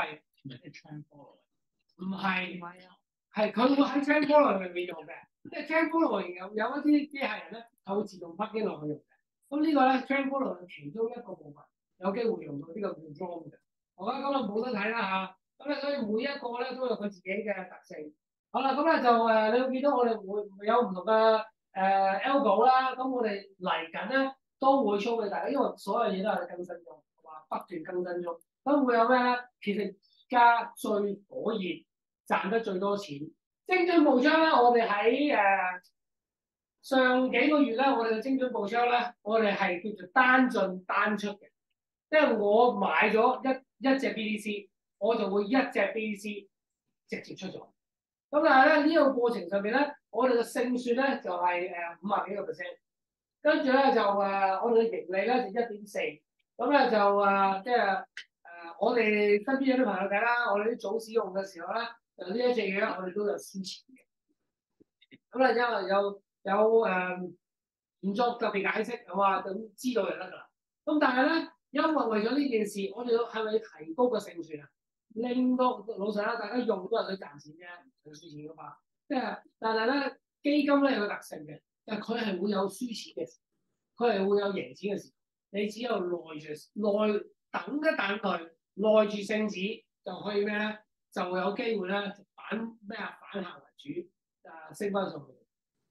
唔係啊，係佢會喺 Trampoline 入面用嘅，即係 Trampoline 有一啲機械人咧係會自動北京落去用嘅。咁呢個咧 Trampoline 其中一個部分有機會用到呢個叫 drone 嘅。好啦，咁啊冇得睇啦嚇。咁咧所以每一個咧都有佢自己嘅特性。好啦，咁咧就你會見到我哋會有唔同嘅algo 啦。咁我哋嚟緊咧都會 show 俾大家，因為所有嘢都係更新中，話不斷更新中。咁會有咩咧？其實而家最火熱、賺得最多錢，精準步槍咧，我哋喺上幾個月咧，我哋嘅精準步槍咧，我哋係叫做單進單出嘅，即係我買咗一隻 BTC，我就會一隻 BTC 直接出咗。咁但係咧呢個過程上邊咧，我哋嘅勝算咧就係50幾個 percent，跟住咧就我哋嘅盈利咧就1.4，咁咧就即係我哋身邊有啲朋友睇啦，我哋啲早使用嘅時候咧，就呢一隻嘢咧，我哋都有輸錢嘅。咁咧因為有唔作特別解釋，係嘛？咁知道就得㗎啦。咁但係咧，因為為咗呢件事，我哋係咪要提高個勝算啊？令到老實啦，大家用都係想賺錢啫，唔想輸錢㗎嘛。即係，但係咧基金咧有個特性嘅，就係佢係會有輸錢嘅時，佢係會有贏錢嘅時。你只有耐等一等佢，耐住性子就可以咩咧？就有機會咧反客為主，升翻上去。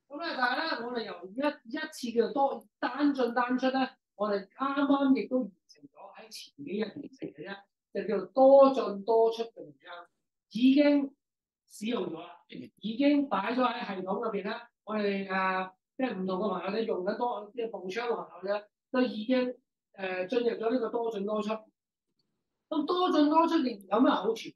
咁咧，但係咧，我哋由一次叫做多單進單出咧，我哋啱啱亦都完成咗喺前幾日完成嘅啫，就叫做多進多出嘅步槍，已經使用咗啦，已經擺咗喺系統入邊啦。我哋即係唔同嘅朋友咧用得多，即係步槍嘅朋友咧都已經進入咗呢個多進多出。咁多進多出嘅有咩好處？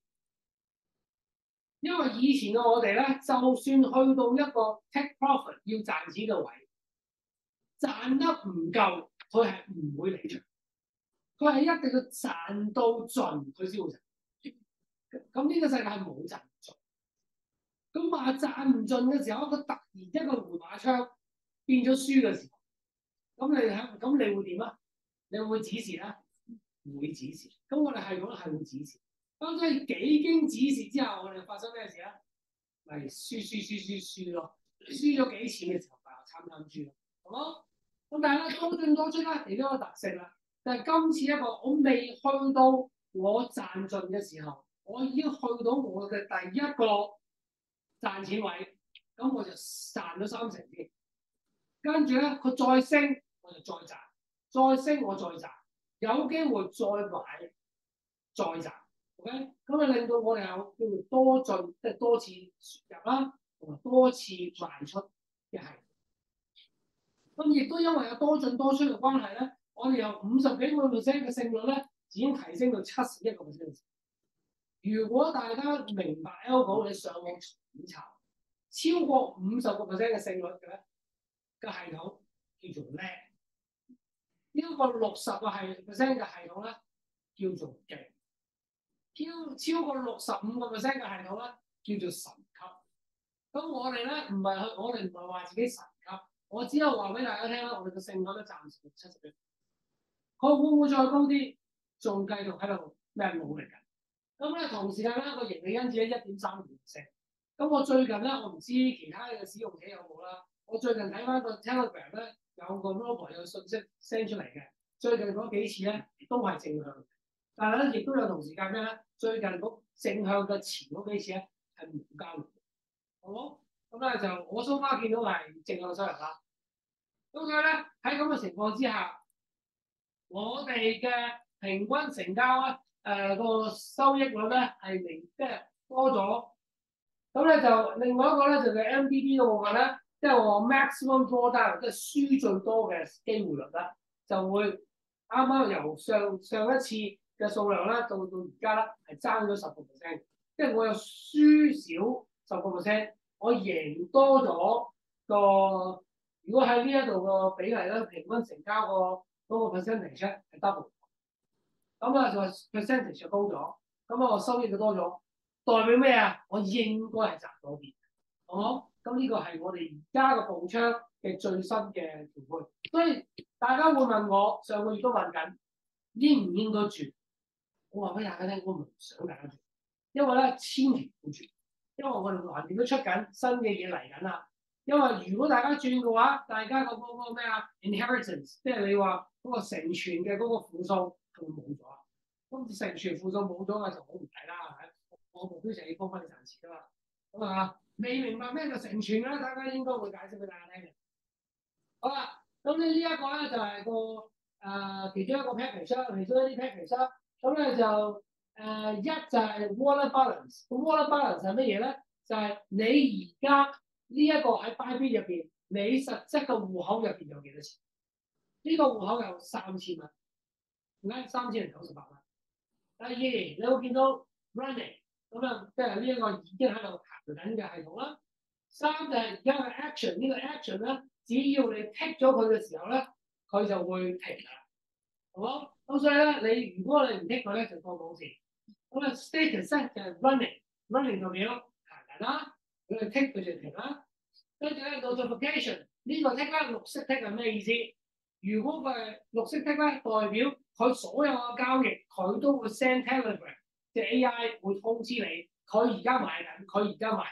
因為以前嘅我哋咧，就算去到一個 take profit 要賺錢嘅位，賺得唔夠，佢係唔會離場，佢係一定要賺到盡，佢先會賺。咁呢個世界係冇賺唔盡。咁話賺唔盡嘅時候，佢突然一個回馬槍變咗輸嘅時候，咁你會點啊？你會指示啦？唔會指示。咁我哋係講係會指示。咁所以幾經指示之後，我哋發生咩事咧？咪輸咯，輸咗幾錢嘅時候，就參輸咯，好冇？咁但係咧多進多出咧，亦都有個特色啦。但係今次一個我未去到我賺盡嘅時候，我已經去到我嘅第一個賺錢位，咁我就賺咗30%先。跟住咧佢再升，我就再賺，再升我再賺，有機會再買再賺。OK，咁啊令到我哋有叫做多進，即係多次輸入啦，同埋多次賣出嘅係。咁亦都因為有多進多出嘅關係咧，我哋由50幾個 percent 嘅勝率咧，已經提升到71個 percent。如果大家明白 algo，你上網檢查，超過50個 percent 嘅勝率嘅咧嘅系統叫做叻，呢個60個percent 嘅系統咧叫做勁。超過65個 percent 嘅系統咧，叫做神級。咁我哋咧我哋唔係話自己神級，我只有話俾大家聽啦，我哋嘅勝率都暫時70%。佢會唔會再高啲？仲繼續喺度咩努力緊。咁咧同時間咧個盈利因子咧1.32%。咁我最近咧我唔知其他嘅使用者有冇啦。我最近睇翻個 Telegram 咧有個 robot 有信息 send 出嚟嘅，最近嗰幾次咧都係正向，但係咧亦都有同時間咩咧？最近嗰正向嘅前嗰幾次咧係冇交易，好冇？咁咧就我 so far 見到係正向收入啦。咁所以咧喺咁嘅情況之下，我哋嘅平均成交咧個收益率咧係即係多咗。咁咧就另外一個咧就係 MDB 嘅部分咧，即係我 maximum drawdown 即係輸最多嘅機會率啦，就會啱啱由上一次嘅數量啦，到而家啦係爭咗10%，即係我又輸少10%，我贏多咗個。如果喺呢一度個比例咧，平均成交嗰個 percentage 係 double，咁啊就 percentage 就高咗，咁啊我收益就多咗，代表咩啊？我應該係賺多啲，好冇？咁呢個係我哋而家個步槍嘅最新嘅調配，所以大家會問我，上個月都問緊應唔應該轉，我話俾大家聽，我唔想大家轉，因為咧千祈唔好轉，因為我哋環境都出緊新嘅嘢嚟緊啦。因為如果大家轉嘅話，大家個嗰個咩啊 inheritance， 即係你話嗰個承傳嘅嗰個負數係會冇咗。咁承傳負數冇咗嘅就好唔抵啦，係咪？我目標就係要幫翻你賺錢㗎嘛。咁啊，未明白咩叫承傳咧？大家應該會解釋俾大家聽嘅。好啦，咁呢一個咧就係個其中一個 package 啦，其中一啲 package 啦。咁咧就一就係 wallet balance。咁 wallet balance 係乜嘢咧？就係你而家呢一個喺 Bybit 入邊，你實質嘅戶口入邊有幾多錢？呢個戶口有3000蚊，點解3098蚊？第二，你會見到 running 咁啊，即係呢一個已經喺度行緊嘅系統啦。三就係而家嘅 action， 呢個 action 咧，只要你剔咗佢嘅時候咧，佢就會停㗎啦，好冇？咁所以咧，你如果你唔剔佢咧，就當冇事。咁啊 status 咧就係 running 代表行緊啦，你剔佢就停啦。跟住咧 notification 呢個剔咧，綠色剔係咩意思？如果佢係綠色剔咧，代表佢所有嘅交易佢都會 send telegram， 即係 AI 會通知你，佢而家買緊，佢而家賣。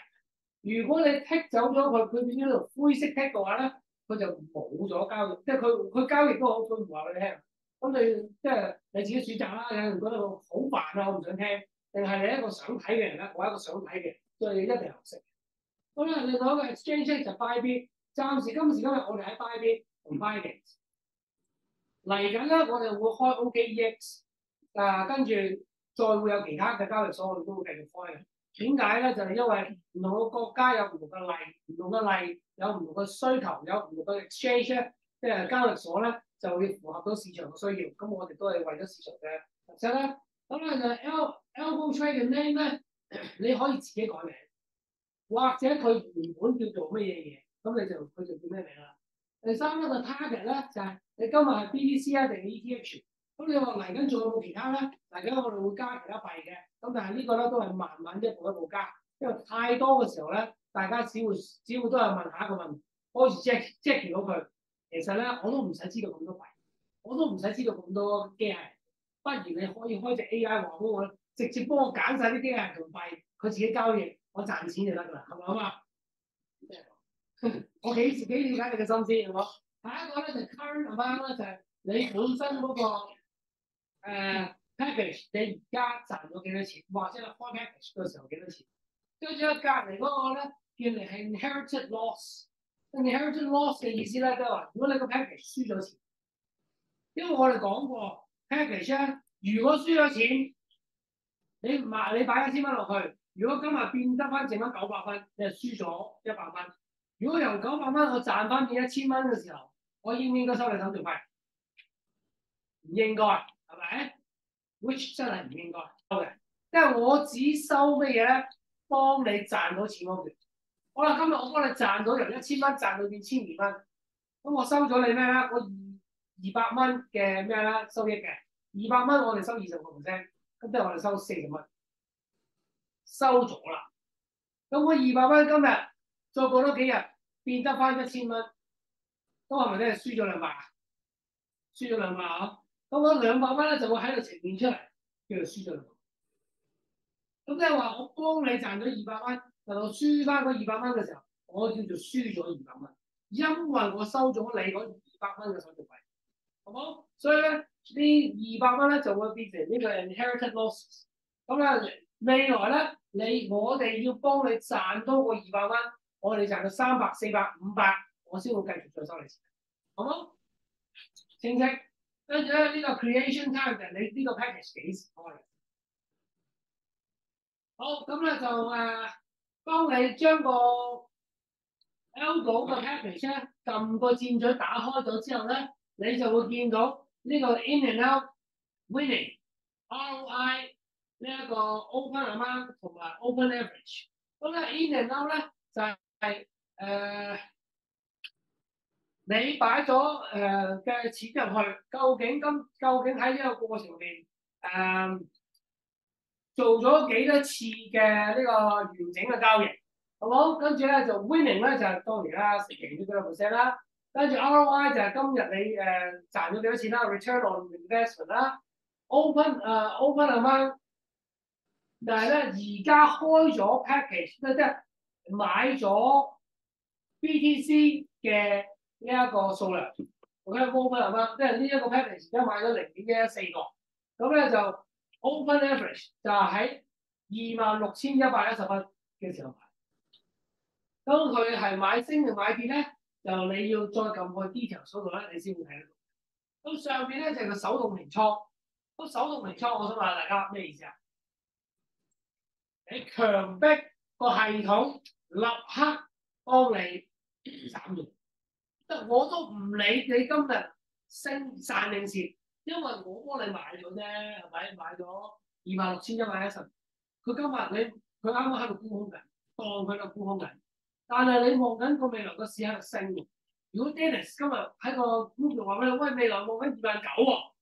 如果你剔走咗佢，佢變咗條灰色剔嘅話咧，佢就冇咗交易，即係佢交易都好，佢唔話俾你聽。咁你即係你自己選擇啦。有人覺得好煩啊，我唔想聽，定係你一個想睇嘅人咧，我一個想睇嘅，所以你一定要識。咁咧，另外一個 exchange 就 Bybit， 暫時今時今日我哋喺 Bybit 同 Binance。嚟緊咧，我哋會開 OKEX，跟住再會有其他嘅交易所，我哋都會繼續開嘅。點解咧？就係因為唔同嘅國家有唔同嘅例，唔同嘅例有唔同嘅需求，有唔同嘅 exchange 咧，即係交易所咧，就會符合到市場嘅需要。咁我哋都係為咗市場嘅特色啦。咁咧就 Algo Trade 嘅 name 咧，你可以自己改名，或者佢原本叫做乜嘢嘢，咁佢就叫咩名啦。第三一個 target 咧就係你今日係 BTC 啊定係 ETH， 咁你話嚟緊仲有冇其他咧？嚟緊我哋會加其他幣嘅，咁但係呢個咧都係慢慢一步一步加，因為太多嘅時候咧，大家只會都係問下一個問題，開始 check 到佢，其實咧我都唔使知道咁多幣，我都唔使知道咁多機械人，不如你可以開隻 AI 話俾我，直接幫我揀晒啲機械人同幣，佢自己交易，我賺錢就得㗎啦，係咪啊嘛？我幾了解你嘅心思，係冇？下一個咧就 current amount 咧，就係你本身嗰個package，你而家賺咗幾多錢，或者係開 package 嘅時候幾多錢。跟住咧隔離嗰個咧叫你係 inherited loss。inherited loss 嘅意思咧，即係話如果你個 package 輸咗錢，因為我哋講過 package 咧，如果輸咗錢，你擺1000蚊落去，如果今日變得翻剩翻900蚊，你係輸咗100蚊。如果由900蚊我賺翻變1000蚊嘅時候，我應唔應該收你手續費？唔應該，係咪 ？Which 真係唔應該收嘅，因為我只收乜嘢咧？幫你賺到錢嗰段。好啦，今日我幫你賺到由1000蚊賺到變1200蚊，咁我收咗你咩咧？我200蚊嘅咩咧收益嘅，200蚊我哋收20%，咁即係我哋收40蚊，收咗啦。咁我200蚊今日再過多幾日變得翻1000蚊，都係咪真係輸咗200？輸咗200啊！咁咁嗰200蚊咧就會喺度呈現出嚟，叫做輸咗。咁即係話我幫你賺咗200蚊，但我輸翻嗰200蚊嘅時候，我叫做輸咗200蚊，因為我收咗你嗰200蚊嘅手續費，好冇？所以咧呢200蚊咧就會變成呢個 inherited losses。咁咧未來咧我哋要幫你賺多過200蚊，我哋賺到300、400、500，我先會繼續再收你錢，好冇？清晰？跟住咧呢個 creation time 就你呢個 package 幾時開？好，咁咧就當你將個 algo 嘅 package 咧撳個箭嘴打開咗之後咧，你就會見到呢個 in and out winning ROI 呢一個 open amount 同埋 open average。咁咧 in and out 咧就係你擺咗嘅錢入去，究竟喺呢個過程入面做咗幾多次嘅呢個完整嘅交易，好冇？跟住咧就 winning 咧就係當然啦，成贏咗幾多 percent 啦。跟住 ROI 就係今日你賺咗幾多錢啦 ，return on investment 啦。open amount 但係咧而家開咗 package 即係買咗 BTC 嘅呢一個數量。OK，open amount 即係呢一個 package 而家買咗0.114個，咁咧就。Open average 就係喺26,110蚊嘅時候買，咁佢係買升定買跌咧，就你要再撳去 detail 嗰度咧，你先會睇得到。咁上邊咧就係個手動平倉，咁手動平倉，我想問下大家咩意思啊？你強迫個系統立刻幫你斬咗，即我都唔理你今日升賺定蝕。因為我幫你買咗啫，係咪？買咗26,110，佢今日佢啱啱喺度沽空緊，當佢喺度沽空緊。但係你望緊個未來個市喺度升喎。如果 Dennis 今日喺個 group 度話俾你，喂，未來望緊290喎，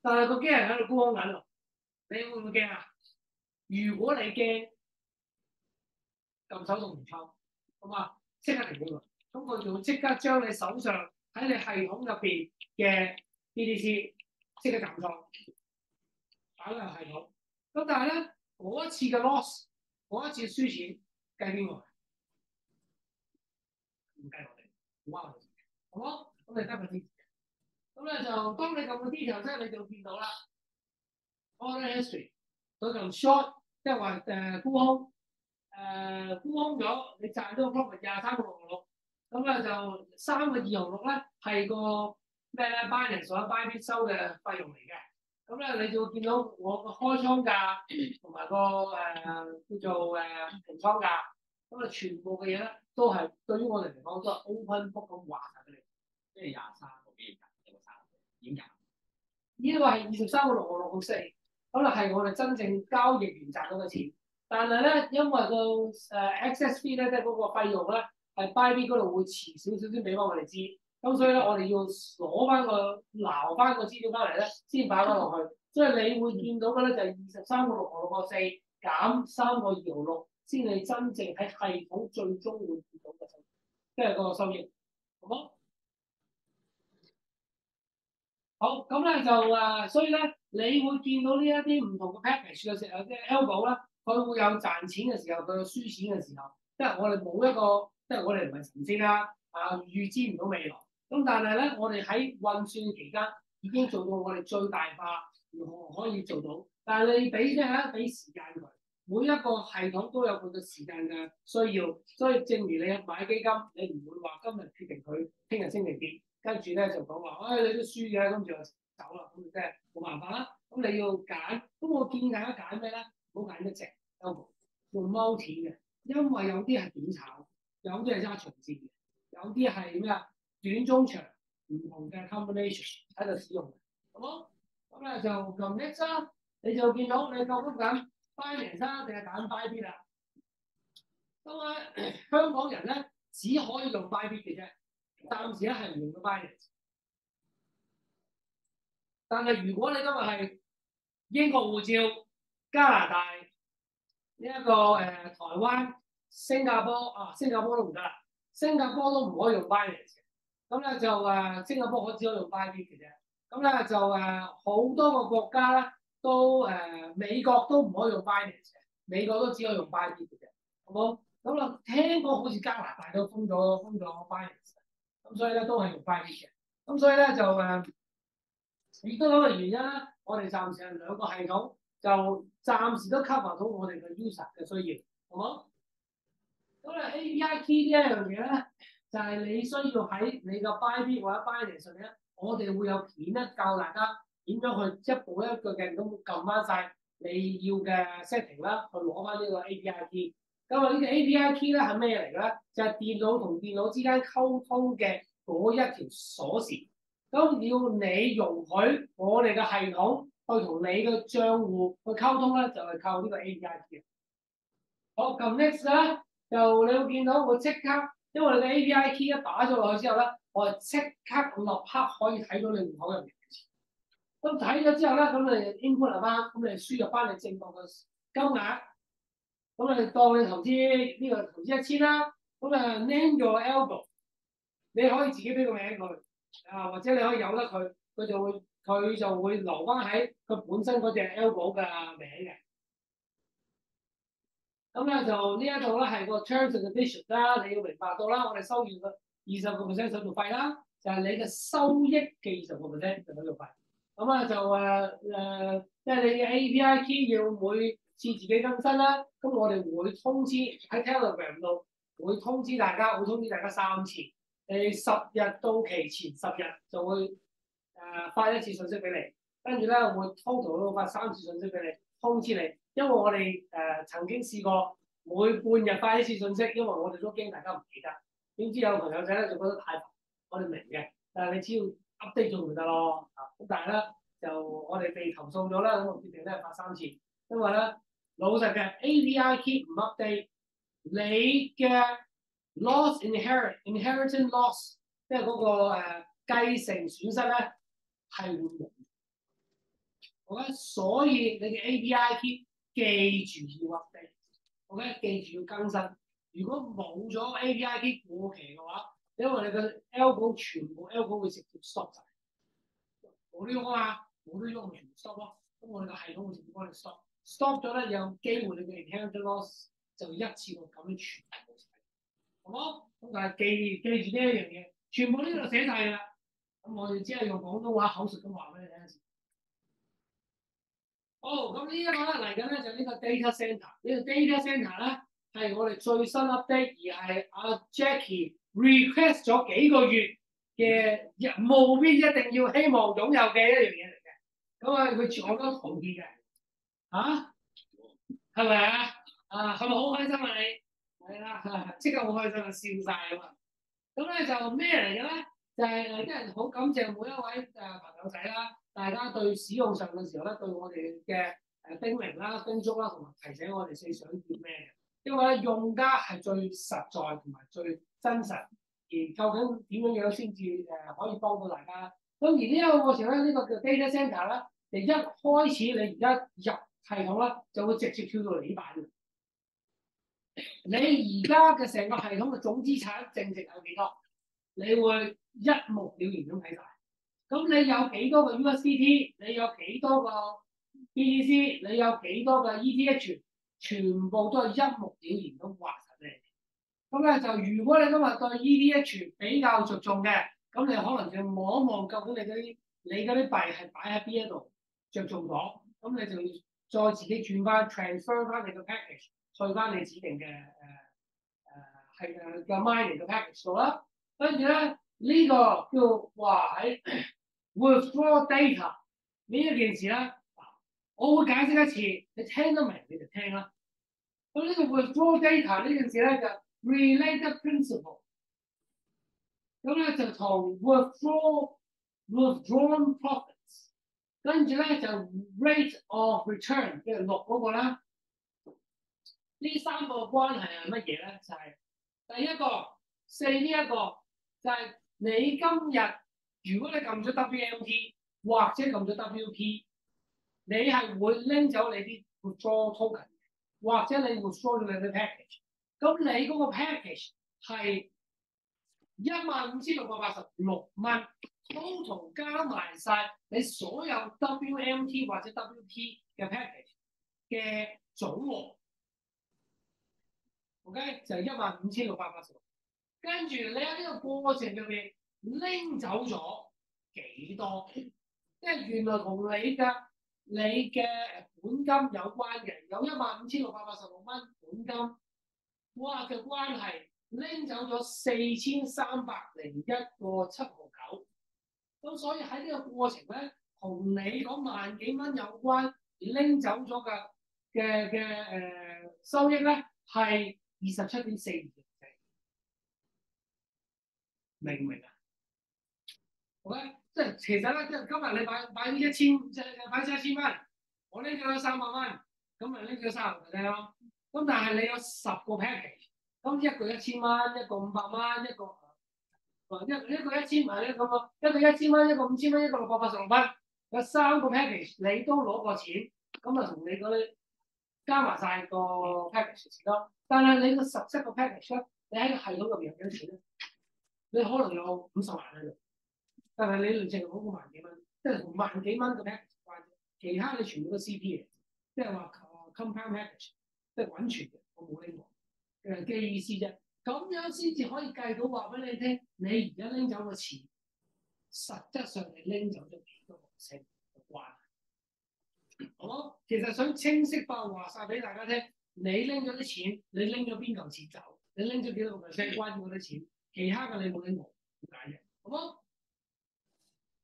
但係個機人喺度沽空緊喎，你會唔會驚啊？如果你驚，撳手動平倉，好嘛？即刻停咗佢，咁佢就會即刻將你手上喺你系統入邊嘅 BTC。即刻斬倉，打入系統。咁但係咧，嗰一次嘅 loss，嗰一次輸錢計邊個？唔計我哋，唔關我哋事，好冇？咁你得個知。咁咧就當你撳個 detail 之後，你就見到啦。order history，佢撳 short，即係話沽空，沽空咗，你賺咗個 profit 23.66，咁咧就3.266咧係個。咩咧 ？Binance 或者 Bybit 收嘅費用嚟嘅，咁咧你就會見到我個開倉價同埋個叫做平倉價，咁啊全部嘅嘢咧都係對於我哋嚟講都係 open book 咁話晒俾你，即係23個幾日有個3已經廿。呢個係23.6664，咁啊係我哋真正交易完賺到嘅錢，但係咧因為個access fee 咧即係嗰個費用咧係 Bybit 嗰度會遲少少先俾翻我哋知。咁所以咧，我哋要攞翻撈翻個資料翻嚟咧，先擺翻落去。所以你會見到嘅咧就係23.6664減3.266，先係真正喺系統最終會見到嘅收益，即係嗰個收益，好冇？好，咁咧就所以咧，你會見到呢一啲唔同嘅 package 嘅時候，即係 algo 咧，佢會有賺錢嘅時候，佢有輸錢嘅時候，即係我哋冇一個，即係我哋唔係神仙啦，預知唔到未來。咁但係咧，我哋喺運算期間已經做到我哋最大化，如何可以做到？但係你俾咩咧？俾時間佢，每一個系統都有佢嘅時間嘅需要。所以正如你買基金，你唔會話今日決定佢，聽日升定跌，跟住咧就講話，你都輸嘅，跟住就走啦，咁即係冇辦法啦。咁你要揀，咁我建議大家揀咩咧？唔好揀一隻，用 multi 嘅，因為有啲係短炒，有啲係揸長線嘅，有啲係咩啊？短中長唔同嘅 combination 喺度使用，好冇？咁咧就撳 next 啦，你就見到你究竟揀 Binance 啦定係揀 Bybit 啦。咁香港人咧只可以用 Bybit 嘅啫，暫時咧係唔用到 Binance。但係如果你今日係英國護照、加拿大呢一個台灣、新加坡新加坡都唔得啦，新加坡都唔可以用 Binance。咁咧就新加坡我只可以用 Bybit 嘅啫。咁咧就好多個國家咧都美國都唔可以用 Binance 嘅，美國都只可以用 Bybit 嘅，好冇？咁啊聽講好似加拿大都封咗 Binance，咁所以咧都係用 Bybit 嘅，咁所以咧就亦都咁嘅原因咧，我哋暫時係兩個系統就暫時都 cover 到我哋嘅 user 嘅需要，好冇？咁啊 API key 呢一樣嘢咧，就係你需要喺你個 Bybit 或者 Binance 上面咧，我哋會有片咧教大家點樣去一步一個嘅咁撳翻晒你要嘅 setting 啦，去攞翻呢個 API key。咁啊呢個 API key 咧係咩嚟嘅咧？就係電腦同電腦之間溝通嘅嗰一條鎖匙。咁要你容許我哋嘅系統去同你嘅帳戶去溝通咧，就係靠呢個 API key。好，撳 next 啦。就你會見到我即刻，因為你嘅 API key 一打咗落去之後咧，我係即刻立刻可以睇到你戶口入面嘅錢。咁睇咗之後咧，咁你 input 翻，咁你輸入翻你正確嘅金額。咁你當你投資呢個投資1000啦，咁啊 name your elbow，你可以自己俾個名佢，或者你可以由得佢，佢就會留翻喺佢本身嗰隻 elbow 嘅名嘅。咁咧就呢一度咧係個 terms and conditions 啦，你要明白到啦，我哋收完個20% 手續費啦，就係你嘅收益嘅20% 嘅手續費。咁啊就即係你嘅 API key 要每次自己更新啦，咁我哋會通知喺 Telegram 度會通知大家3次，你10日到期前10日就會發一次信息俾你，跟住咧會 total 都發3次信息俾你通知你。因為我哋曾經試過每半日發一次信息，因為我哋都驚大家唔記得。點知有朋友仔咧就覺得太煩，我哋明嘅，但係你只要 update 咗咪得咯。咁但係咧就我哋被投訴咗啦，咁我決定咧發3次，因為咧老實嘅 API key 唔 update，你嘅 inheritance loss， 即係嗰個繼承損失咧係會冇。OK， 所以你嘅 API key 記住要 update，OK， 記住要更新。如果冇咗 API key 過期嘅話，因為你嘅 algo 全部 algo 會直接 stop 晒，冇得喐啊嘛，冇得喐咪全部 stop 咯。咁我哋個系統會直接幫你 stop 咗咧，有機會你嘅 inheritance loss 就一次過咁樣全部晒，好冇？咁但係記住呢一樣嘢，全部呢度寫晒㗎啦。咁我哋只係用廣東話口述咁話俾你聽。好，咁呢一個咧嚟緊咧就呢個 data centre，呢個 data centre 咧係我哋最新 update，而係阿 Jackie request 咗幾個月嘅務必一定要希望擁有嘅一樣嘢嚟嘅。咁佢我都同意嘅。係咪啊？係咪好開心啊你？係啦，即刻好開心啊，笑晒啊嘛。咁咧就咩嚟嘅咧？就係即係好感謝每一位朋友仔啦，大家對使用上嘅時候咧，對我哋嘅叮嚀啦、叮囑啦，同埋提醒我哋想要咩嘅。因為咧用家係最實在同埋最真實，而究竟點樣先至可以幫到大家？咁而呢一個過程咧，呢個叫 data centre 咧，就一開始你而家入系統咧，就會直接跳到你版嘅。你而家嘅成個系統嘅總資產淨值有幾多？你會一目了然咁睇晒。咁你有幾多個 USDT？ 你有幾多個 BTC？ 你有幾多個 ETH？ 全部都係一目了然咁畫實你。咁咧就如果你今日對 ETH 比較着重嘅，咁你可能就望一望究竟你嗰啲幣係擺喺邊一度着重咗，咁你就要再自己轉翻 transfer 翻你個 package 去翻你指定嘅係嘅 mining 嘅 package 度啦。跟住咧呢個叫話喺 withdraw data 呢一件事咧，我會解釋一次，你聽得明你就聽啦。咁呢個 withdraw data 呢件事咧就 related principle， 咁咧就同 withdrawn profits， 跟住咧就 rate of return 即係6嗰個啦。呢3個關係係乜嘢咧？就係第一個4呢一個就係你今日如果你撳咗 WMT 或者撳咗 WP， 你係會拎走你啲 withdraw token， 或者你 withdraw 咗你啲 package。咁你嗰個 package 係15,686蚊， total 加埋晒你所有 WMT 或者 WP 嘅 package 嘅總和 ，OK 就係15,686。跟住你喺呢個過程入邊拎走咗幾多？即係原來同你嘅本金有關嘅，有15,686蚊本金，哇嘅關係拎走咗4,301個7毫9。咁所以喺呢個過程咧，同你嗰萬幾蚊有關，而拎走咗嘅收益咧係27.42%，明唔明啊？OK，即係其實咧，即係今日你買呢1000，即係擺先1000蚊，我拎咗300蚊，咁咪拎咗30%咯。咁但係你有10個 package，咁一個1000蚊，一個500蚊，一個1000蚊咧咁啊，一個1000蚊，一個5000蚊，一個686蚊，有3個 package 你都攞過錢，咁啊同你嗰啲加埋晒個 package 錢咯。但係你個17個 package 咧，你喺個系統入邊有幾多錢咧？你可能有50萬喺度，但係你累積好過萬幾蚊，即係同萬幾蚊嘅 package 關係，其他你全部都 CP 嚟，即係話 compound package，即係滾存嘅，我冇拎過嘅意思啫。咁樣先至可以計到話俾你聽，你而家拎走個錢，實質上你拎走咗幾多%嘅關係？好，其實想清晰化話晒俾大家聽，你拎咗啲錢，你拎咗邊嚿錢走，你拎咗幾多個 percent 關咗啲錢，其他嘅你冇拎過，點解嘅？好冇？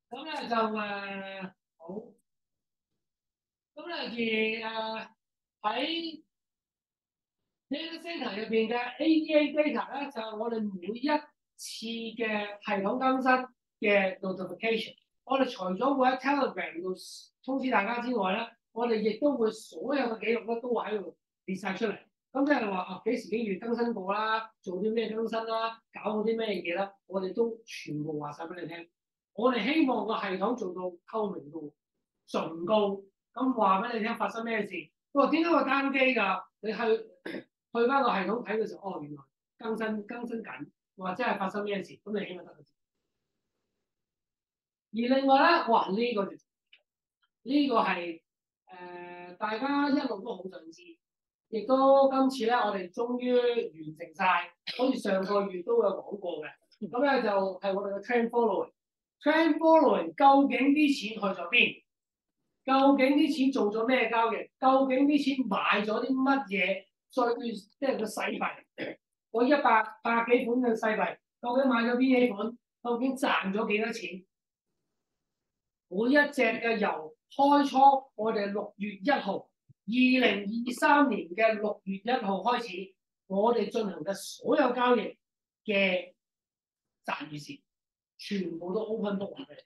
咁咧就好，咁咧喺data center 入邊嘅 ADA data 咧，就係我哋每一次嘅系統更新嘅 notification。我哋除咗會喺 Telegram 度通知大家之外咧，我哋亦都會所有嘅記錄咧都會喺度列晒出嚟。咁即係話啊幾時幾月更新過啦，做啲咩更新啦，搞過啲咩嘢啦，我哋都全部話晒俾你聽。我哋希望個系統做到透明度崇高，咁話俾你聽發生咩事。佢話點解會單機㗎？你去翻個系統睇嘅時候，哦原來更新緊，或者係發生咩事，咁你起碼得個知。而另外咧，哇呢個係大家一路都好想知，亦都今次咧我哋終於完成晒，好似上個月都有講過嘅。咁咧就係我哋嘅 trend following，trend following 究竟啲錢去咗邊？究竟啲錢做咗咩交易？究竟啲錢買咗啲乜嘢？最即係個細幣，我百幾款嘅細幣，究竟買咗邊幾款？究竟賺咗幾多錢？每一隻嘅由開初，我哋6月1號，2023年嘅6月1號開始，我哋進行嘅所有交易嘅賺與蝕，全部都 open book 嘅，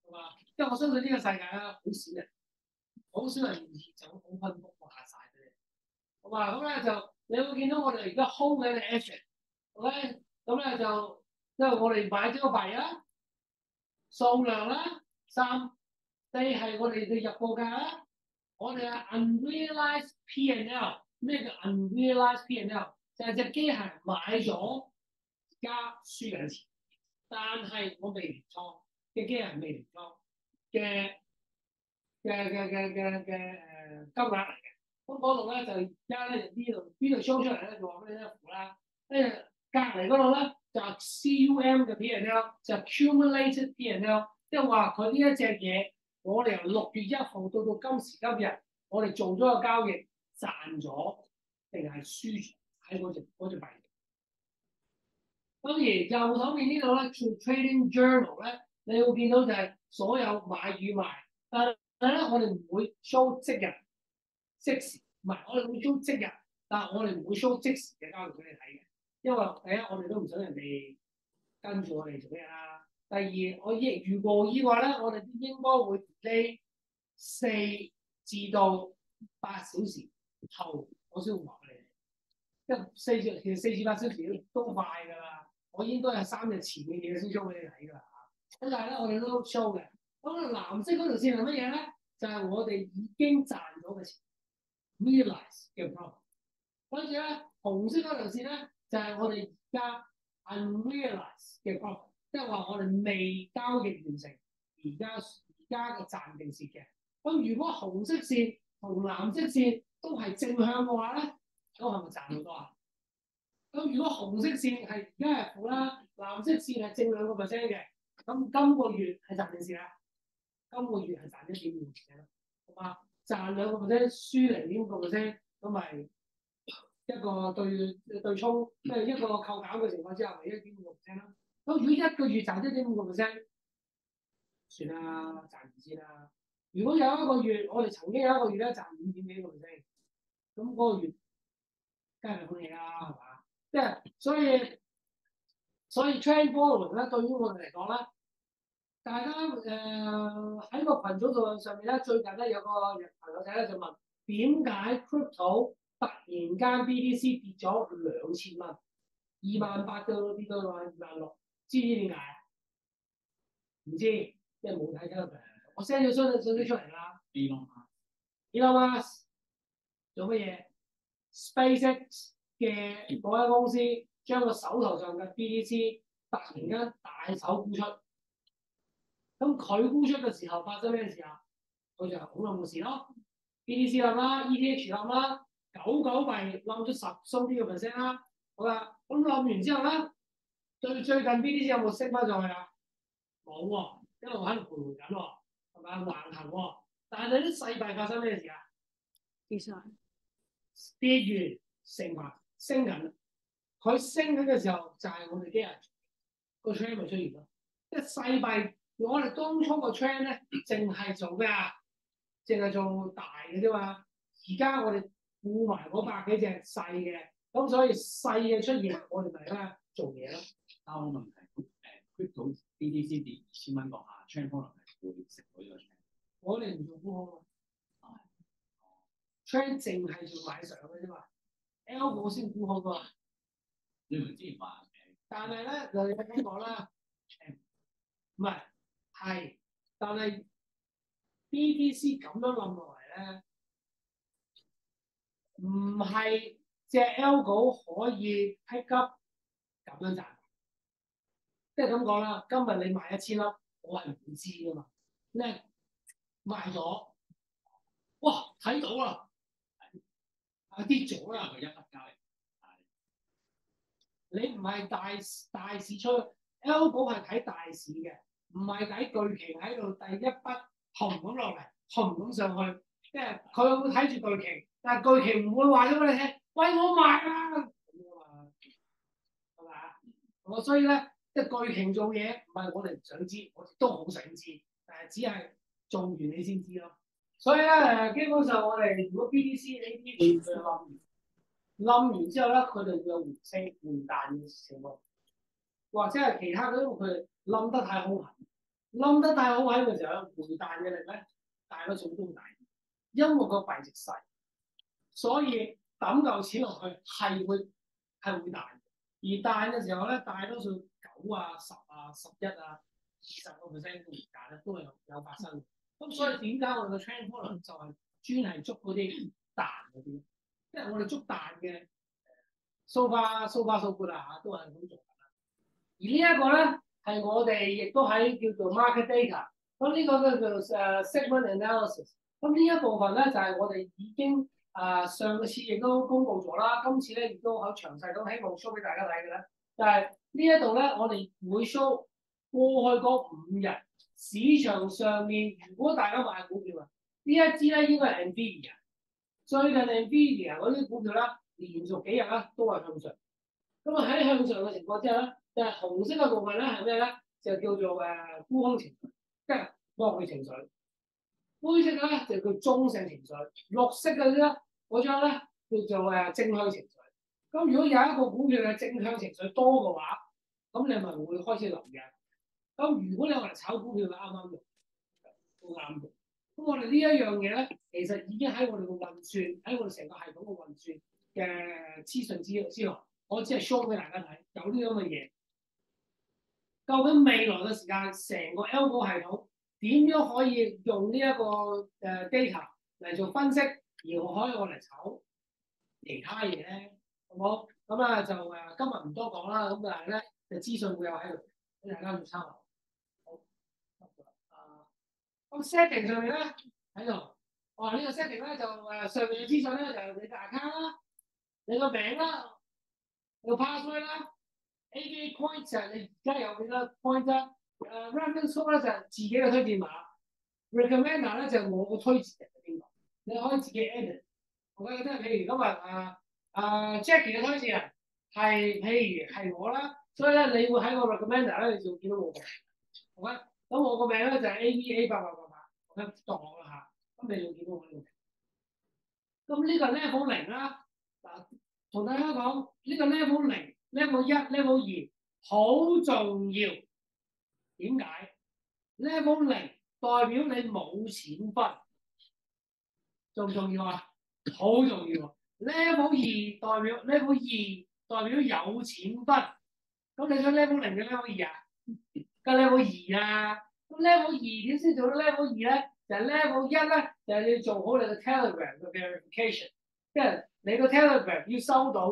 係嘛？因為我相信呢個世界啦，好少人以前就 open book 話晒嘅，好嘛？咁咧就你會見到我哋而家 hold 緊嘅 action，OK？咁咧就因為我哋買咗個幣啦，數量啦，3、4係我哋嘅入貨價啦，我哋係 unrealized P&L， 咩叫 unrealized P&L？ 就係隻機械買咗加輸緊錢，但係我未連倉嘅機械未連倉嘅金額嚟嘅。咁嗰度咧就而家咧呢度邊度 show 出嚟咧就話俾你聽符啦，跟住隔離嗰度咧就 CUM 嘅 P&L 就 accumulated P&L， 即係話佢呢一隻嘢，我哋由6月1號到今時今日，我哋做咗個交易賺咗定係輸咗喺嗰隻幣。咁而右手邊呢度咧 trading journal 咧，你會見到就係所有買與賣，但係咧我哋唔會 show 即日。即時唔係，我哋會 show 即日，但係我哋唔會 show 即時嘅交易俾你睇嘅，因為第一我哋都唔想人哋跟住我哋做咩啦。第二，如無意外咧，我哋應該會 delay 4至到8小時後，我先會話俾你聽。即係其實4至8小時都快㗎啦，我應該係3日前嘅嘢先 show 俾你睇㗎啦。咁但係咧，我哋都 show 嘅。咁藍色嗰條線係乜嘢咧？就係我哋已經賺咗嘅錢。realize 嘅 profit， 跟住咧紅色嗰條線咧就係我哋而家 unrealize 嘅 profit，即係話我哋未交易完成，而家嘅賺定蝕嘅。咁如果紅色線同藍色線都係正向嘅話咧，咁係咪賺好多啊？咁如果紅色線係而家係負啦，藍色線係正2%嘅，咁今個月係賺定蝕啦？今個月係賺1.5%，好嘛？賺2%，輸0.5%，咁咪一個對沖，即係一個扣減嘅情況之下，咪1.5%啦。咁如果一個月賺1.5%，算啦，賺完先啦。如果有一個月，我哋曾經有一個月咧賺5點幾個 percent，咁嗰個月梗係歡喜啦，係嘛？即係所以 trend following 咧，對於我哋嚟講咧，大家喺個群組度上面咧，最近咧有個朋友仔咧就問點解 crypto 突然間 BTC 跌咗2000蚊，28,000到跌到26,000，知唔知點解？唔知，因為冇睇緊佢。我 send 咗信息出嚟啦。Elon Musk 做乜嘢？SpaceX 嘅嗰間公司將個手頭上嘅 BTC 突然間大手沽出，咁佢沽出嘅時候發生咩事啊？佢就係好冧嘅事咯。BTC 冧啦，ETH 冧啦，99幣冧咗10鬆啲個 percent 啦。好啦，咁冧完之後咧，最近 BTC 有冇升翻上去啊？冇喎，一路喺度徘徊緊喎，係咪橫行喎？但係啲細幣發生咩事啊？跌曬，跌完升埋，升緊。佢升緊嘅時候就係我哋啲人個 trend 咪出現咯。即係細幣，我哋當初個 trend 咧，淨係做咩啊？淨係做大嘅啫嘛。而家我哋顧埋嗰百幾隻細嘅，咁所以細嘅出現，我哋咪咧做嘢咯。啱個問題，crypto BTC 跌2000蚊嗰下 trend 可能係會食到呢個 trend。我哋唔做沽空啊，trend 淨係做買上嘅啫嘛 ，L 股先沽空㗎嘛。你唔之前話但係咧，就你咁講啦，唔係，但係 BTC 咁樣冧落嚟咧，唔係隻 L 股可以 pick up 咁樣賺。即係咁講啦，今日你賣1000粒，我係唔知噶嘛。你賣咗，哇睇到啦，跌咗啦，佢一筆交易。你唔係大市出 L 股係睇大市嘅，唔係睇巨鯨喺度第一筆紅咁落嚟，紅咁上去，即係佢會睇住巨鯨，但係巨鯨唔會話咗俾你聽，喂我賣啦咁啊嘛，係咪啊？我所以咧，即係巨鯨做嘢唔係我哋唔想知，我哋都好想知，但係只係做完你先知咯。所以咧基本上我哋如果 BTC ATH 佢冧完之後咧，佢哋會有回升回彈嘅情況，或者係其他嗰啲佢冧得太好狠，冧得太好狠嘅時候，回彈嘅力咧大多數都大，因為個幣值細，所以抌嚿錢落去係會彈，而彈嘅時候咧，大多數9啊、10啊、11啊、20%嘅回彈咧都係有發生。咁所以點解我哋個 trend 可能就係專係捉嗰啲彈嗰啲？即係我哋捉彈嘅 so far good 啦嚇，都係咁做緊啦。而呢一個咧係我哋亦都喺叫做 market data，咁呢個咧叫做segment analysis。咁呢一部分咧就係我哋已經上次亦都公佈咗啦，今次咧亦都好詳細咁希望 show 俾大家睇嘅咧，就係呢一度咧我哋會 show 過去嗰5日市場上面，如果大家買股票啊，呢一支咧應該係 Nvidia。最近 Nvidia 嗰啲股票啦，連續幾日啦都係向上。咁啊喺向上嘅情況之下咧，就係紅色嘅部分咧係咩咧？就叫做沽空情緒，即係惡劣情緒。灰色咧就叫中性情緒，綠色嘅咧嗰張咧叫做正向情緒。咁如果有一個股票嘅正向情緒多嘅話，咁你咪會開始留意。咁如果你話嚟炒股票嘅啱啱用，都啱用。咁我哋呢一樣嘢咧，其實已經喺我哋嘅運算，喺我哋成個系統嘅運算嘅資訊之內，我只係 show 俾大家睇，有啲咁嘅嘢。究竟未來嘅時間，成個 L 股系統點樣可以用呢一個data 嚟做分析，而我可以嚟炒其他嘢咧，好冇？咁啊就今日唔多講啦，咁但係咧就資訊會有喺度。俾大家做參考。好，咁 setting 上面咧喺度，哇！呢個 setting 咧就上面嘅資訊咧就係你嘅 account 啦，你個名啦，你個 password 啦 ，AVA point 就係你而家有幾多 point 啦，reference code 咧就係自己嘅推薦碼 ，recommender 咧就係我個推薦人係邊個，你可以自己 edit。我覺得譬如今日Jackie 嘅推薦人係譬如係我啦，所以咧你會喺個 recommender 咧你就會見到我嘅。好啊，咁我個名咧就係 AVA8888，我當我啦嚇，咁你就見到我呢個名。咁呢個 level 0啦，嗱，同大家講呢個 level 0、level 1、level 2好重要。點解 ？level 0代表你冇錢分，重唔重要啊？好重要。level 2代表有錢分。咁你想 level 0嘅 level 2啊？跟 level 2啊？咁 level 2點先做到 level 2咧？就係 level 1咧，就係你要做好你嘅 Telegram 嘅 verification， 即係你個 Telegram 要收到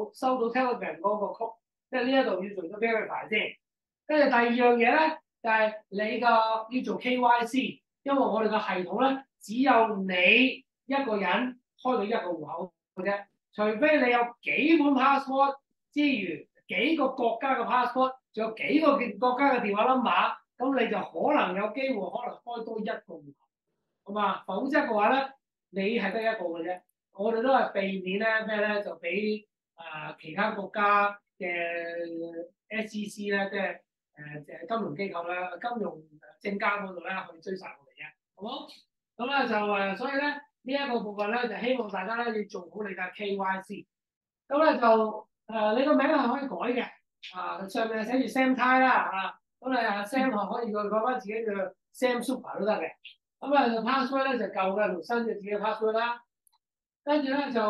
Telegram 嗰個 code， 即係呢一度要做咗 verify 先。跟住第二樣嘢咧，就係你個要做 KYC， 因為我哋個系統咧只有你一個人開到一個戶口嘅啫，除非你有幾本 passport 之餘，幾個國家嘅 passport， 仲有幾個國家嘅電話 number， 咁你就可能有機會可能開多一個戶口。好嘛？否則嘅話咧，你係得一個嘅啫。我哋都係避免咧咩咧，就俾其他國家嘅 SEC 咧，即係金融機構咧、金融證監嗰度咧去追殺我哋嘅，好冇？咁咧就所以咧呢一個部分咧就希望大家咧要做好你嘅 KYC。咁咧就你個名係可以改嘅，上面寫住 Sam Tai 啦，咁你Sam 係可以改翻自己嘅 Sam Super 都得嘅。咁password 咧就舊嘅，同新嘅自己嘅 password 啦。跟住咧就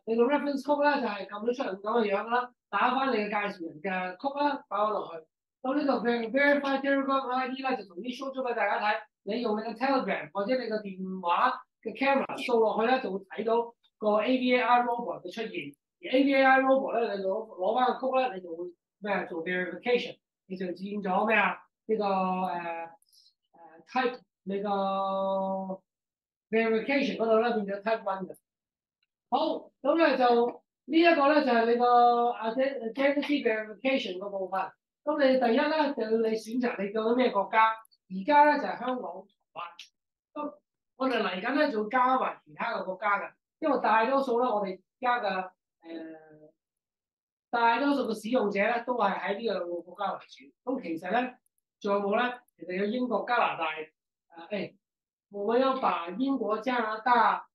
你個 reference code 咧就係撳咗出嚟咁嘅樣啦，打翻你嘅介紹人嘅 code 啦，擺咗落去。咁呢度嘅 verify Telegram ID 咧就同啲 show 咗俾大家睇。你用你嘅 Telegram 或者你個電話嘅 camera 掃落去咧，就會睇到個 AVAI robot 嘅出現。而 AVAI robot 咧，你攞翻個 code 咧，你就會咩做 verification， 你就見咗咩啊？呢個type。你個 verification 嗰度咧變咗 type 1嘅。好，咁咧就呢一個咧就係你個identity verification 個部分。咁你第一咧就要你選擇你到咗咩國家。而家咧就係香港、台灣。咁我哋嚟緊咧就會加埋其他嘅國家嘅，因為大多數咧我哋而家嘅大多數嘅使用者咧都係喺呢兩個國家為主。咁其實咧仲有冇咧？其實有英國、加拿大。我們要把英國、加拿大、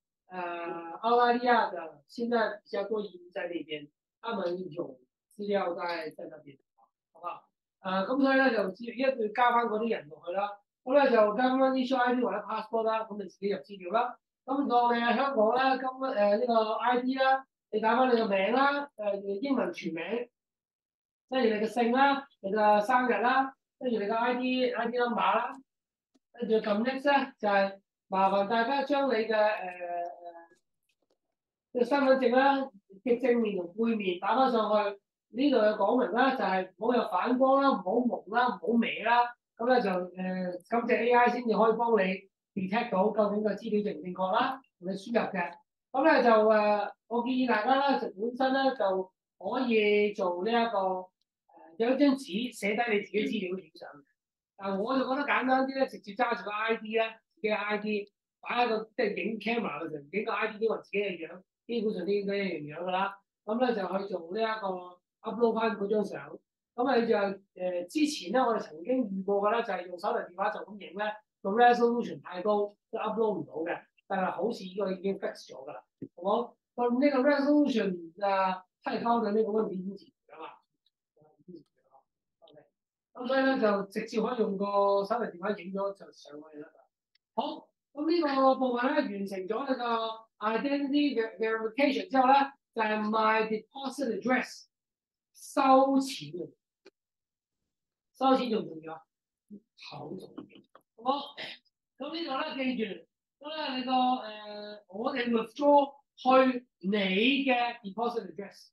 澳大利亞的現在比較多移民在那邊，他們有資料在那邊，好不好？咁所以咧就一定要加翻嗰啲人落去啦。咁咧就加翻啲 ID 或者 passport 啦，咁你自己入資料啦。咁當你喺香港咧，咁呢個 ID 啦，你打翻你個名啦，英文全名，跟住你嘅姓啦，你嘅生日啦，跟住你嘅 ID number 啦。跟住撳 next 咧，就係麻煩大家將你嘅身份證啦嘅正面同背面打翻上去。呢度有講明啦，就係唔好有反光啦，唔好蒙啦，唔好歪啦。咁咧就咁隻 AI 先至可以幫你 detect 到究竟個資料正唔正確啦，同你輸入嘅。咁咧就我建議大家咧就本身咧就可以做呢一個有一張紙寫低你自己資料影相。但我就覺得簡單啲咧，直接揸住個 ID 咧，自己嘅 ID 擺喺個即係影 camera 嘅時候，影個 ID 影埋自己嘅樣，基本上應該一樣樣噶啦。咁咧就去做呢一個 upload 翻嗰張相。咁你就之前咧，我哋曾經遇過嘅咧，就係用手提電話就咁影咧，個 resolution 太高，都 upload 唔到嘅。但係好似呢個已經 fix 咗㗎啦，好冇？咁呢個 resolution 太高嘅呢個問題已經解決咗啦。咁所以咧就直接可以用個手提電話影咗就上去啦。好，咁呢個部分咧完成咗呢個 identity verification 之後咧，就係 my deposit address 收錢。收錢重唔重要啊？好重要。好，咁呢度咧記住，咁咧你個我哋 withdraw 去你嘅 deposit address。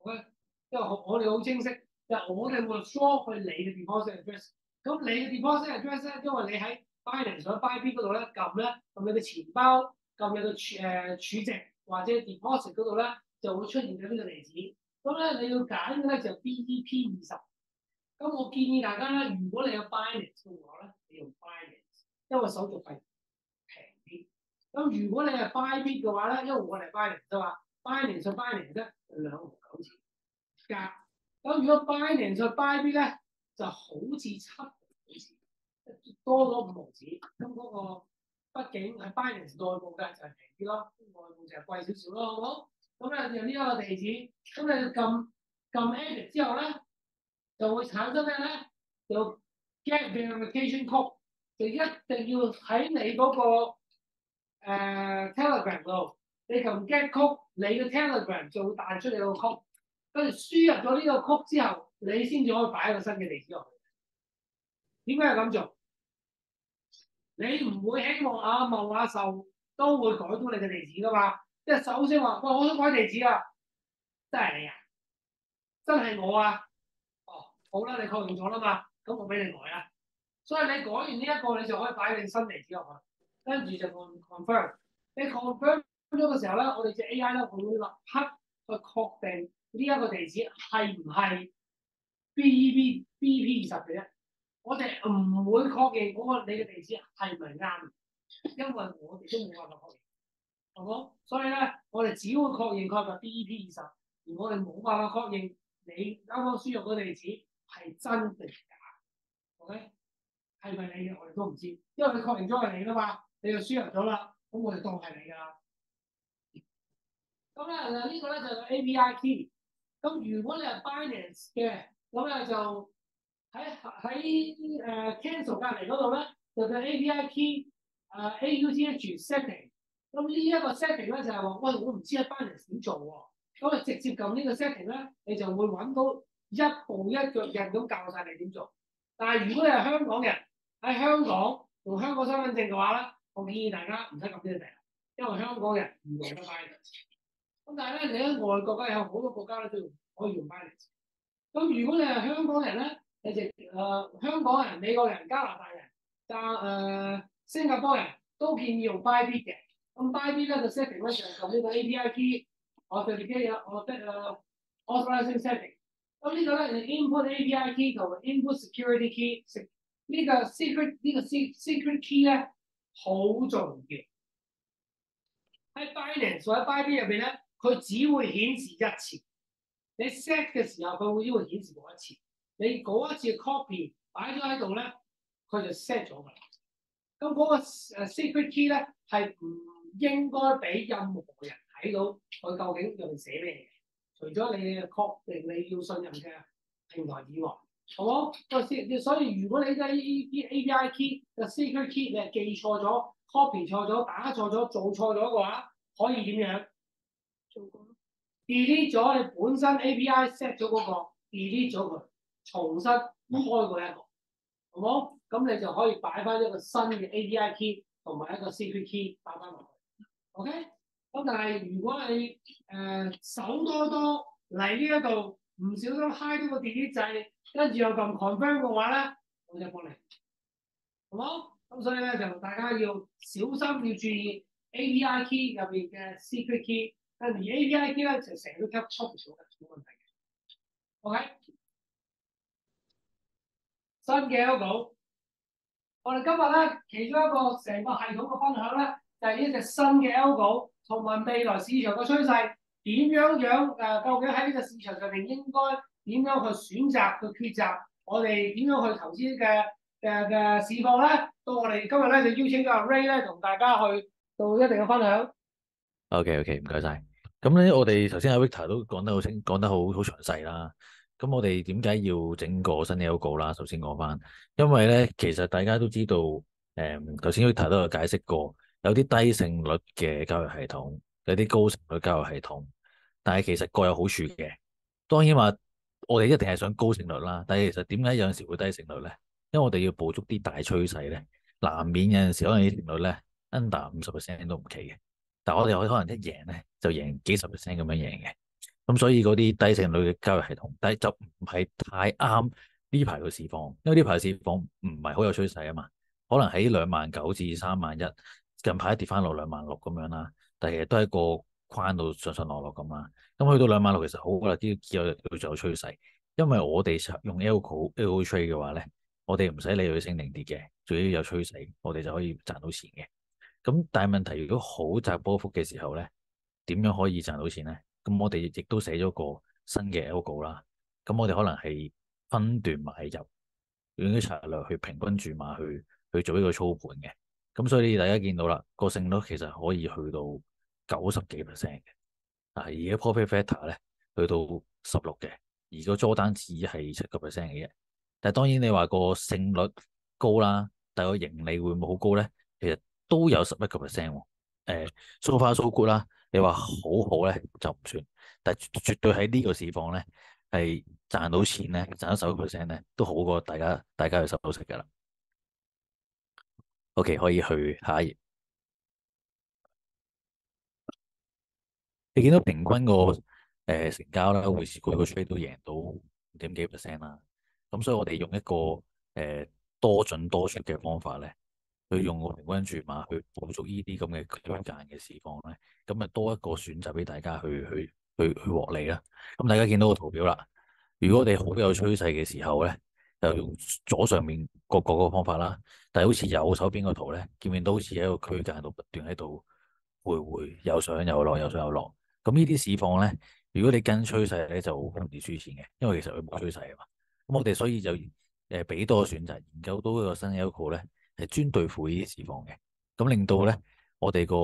OK，因為我哋好清晰。就我哋會 store 去你嘅 deposit address。咁你嘅 deposit address 咧，因為你喺 Binance 或者 Bybit 嗰度咧撳咧，撳你嘅錢包，撳你嘅儲值或者 deposit 嗰度咧，就會出現咗呢個地址。咁咧你要揀嘅咧就 BEP20。咁我建議大家咧，如果你有 Binance 嘅話咧，你用 Binance，因為手續費平啲。咁如果你係 Bybit 嘅話咧，因為我哋係 Binance 啫嘛，Binance 對 Binance 咧2毫9錢加。咁如果 Binance 對 Bybit 咧，就好似7毫幾錢，多咗5毫子。咁嗰個畢竟係 Binance 內部嘅就係平啲咯，外部就係貴少少咯，好唔好？咁咧就呢一個地址，咁你撳 edit 之後咧，就會產生咩咧？就 get verification code，就一定要喺你嗰個Telegram 度，你撳 get code，你嘅 Telegram 就會彈出你個 code，跟住輸入咗呢個 code 之後，你先至可以擺一個新嘅地址落去。點解要咁做？你唔會希望阿茂阿壽都會改到你嘅地址噶嘛？即係首先話，喂，我想改地址啊，真係你啊，真係我啊，哦，好啦，你確認咗啦嘛，咁我俾你改啦。所以你改完呢一個，你就可以擺你新地址落去，跟住就 confirm。你 confirm 咗嘅時候咧，我哋隻 AI 咧會立刻去確定呢一個地址係唔係 BEP20嘅啫。我哋唔會確認嗰個你嘅地址係咪啱，因為我哋都冇辦法確認，好冇？所以咧，我哋只會確認佢係咪 BEP20，而我哋冇辦法確認你啱啱輸入嘅地址係真定假。OK， 係咪你嘅我哋都唔知，因為你確認咗係你啦嘛，你就輸入咗啦，咁我哋當係你㗎啦。咁咧呢個咧就係 API key。咁如果你係 Binance 嘅，咁咧就喺cancel 隔離嗰度咧，就叫 API key AUTH setting。咁呢一個 setting 咧就係話，喂，我唔知喺 Binance 點做喎。咁你直接撳呢個 setting 咧，你就會揾到一步一腳印咁教晒你點做。但係如果你係香港人喺香港用香港身份證嘅話咧，我建議大家唔使撳呢個掣，因為香港人唔用得 Binance。咁但係咧，你喺外國咧有好多國家咧都可以用 Binance。咁如果你係香港人咧，你就香港人、美國人、加拿大人、新加坡人都建議用 Bybit 嘅。咁 Bybit 咧就 setting 咧就係撳呢個 API key，我對自己有authorizing setting。咁呢個咧就 input API key 同埋 input security key。呢個 secret key 咧好重要。喺 Binance 或者 Bybit 入邊咧，佢只會顯示一次。你 set 嘅時候，佢會只會顯示過一次。你嗰一次 copy 擺咗喺度咧，佢就 set 咗㗎啦。咁嗰個secret key 咧係唔應該俾任何人睇到佢究竟入面寫咩嘢，除咗你確定你要信任嘅平台以外，好冇？所以如果你嘅 API key 嘅 secret key 你係記錯咗、copy 錯咗、打錯咗、做錯咗嘅話，可以點樣做過？delete 咗你本身 API set 咗嗰個 delete 咗佢，重新開過一個，好冇？咁你就可以擺翻一個新嘅 API key 同埋一個 secret key 擺翻落去。OK？咁但係如果你手多嚟呢一度唔小心 high 咗個 delete 掣，跟住又撳 confirm 嘅話咧，我就幫你，好冇？咁所以咧就大家要小心要注意 API key 入邊嘅 secret key。而 API key 咧就成日都 capture 唔到嘅，冇問題嘅。OK， 新嘅 algo， 我哋今日咧其中一個成個系統嘅分享咧，就係呢隻新嘅 algo 同埋未來市場嘅趨勢點樣究竟喺呢個市場上面應該點樣去選擇去抉擇，我哋點樣去投資嘅市況咧？到我哋今日咧就邀請咗阿 Ray 咧同大家去做一定嘅分享。OK，唔該晒。咁咧，我哋頭先阿 Victor 都講得好清，講得好詳細啦。咁我哋點解要整個新嘅 algo 啦？首先講翻，因為咧，其實大家都知道，頭先 Victor 都有解釋過，有啲低勝率嘅交易系統，有啲高勝率交易系統，但係其實各有好處嘅。當然話，我哋一定係想高勝率啦，但係其實點解有陣時會低勝率咧？因為我哋要捕捉啲大趨勢咧，難免有陣時可能啲勝率咧 under 50% 都唔奇嘅。但我哋可能一贏咧就贏幾10% 咁樣贏嘅，咁所以嗰啲低勝率嘅交易系統，但係就唔係太啱呢排嘅市況，因為呢排市況唔係好有趨勢啊嘛，可能喺29,000至31,000，近排跌翻落26,000咁樣啦，但係其實都係一個框度上上落落咁啦。咁去到26,000其實好啦，啲叫做有趨勢，因為我哋用 algo trade 嘅話咧，我哋唔使理佢升定跌嘅，最緊要有趨勢，我哋就可以賺到錢嘅。咁但係問題，如果好窄波幅嘅時候咧，點樣可以賺到錢咧？咁我哋亦都寫咗個新嘅 algo 啦。咁我哋可能係分段買入，用啲策略去平均注碼去做呢個操盤嘅。咁所以大家見到啦，個勝率其實可以去到90幾%嘅。而家 profit factor 咧去到16嘅，而個租單只係7%嘅啫。但係當然你話個勝率高啦，但係個盈利會唔會好高咧？其實都有11%喎。so far so good 啦，你話好好咧就唔算，但係絕對喺呢個市況咧係賺到錢咧，賺咗11%咧都好過大家去收到息㗎啦。OK，可以去下一頁。你見到平均個成交啦，匯市股個 trade 都贏到5.幾%啦。咁所以我哋用一個多進多出嘅方法咧，去用個平均注碼去捕捉呢啲咁嘅區間嘅市況咧，咁啊多一個選擇俾大家去獲利啦。咁大家見到個圖表啦，如果我哋好有趨勢嘅時候咧，就用左上面個方法啦。但係好似右手邊個圖咧，見唔見到好似喺個區間度不斷喺度徘徊，有上有落，有上有落。咁呢啲市況咧，如果你跟趨勢咧，就好容易輸錢嘅，因為其實佢冇趨勢啊嘛。咁我哋所以就俾多個選擇，研究到一個新 algo 咧，係專對付呢啲市況嘅，咁令到咧我哋個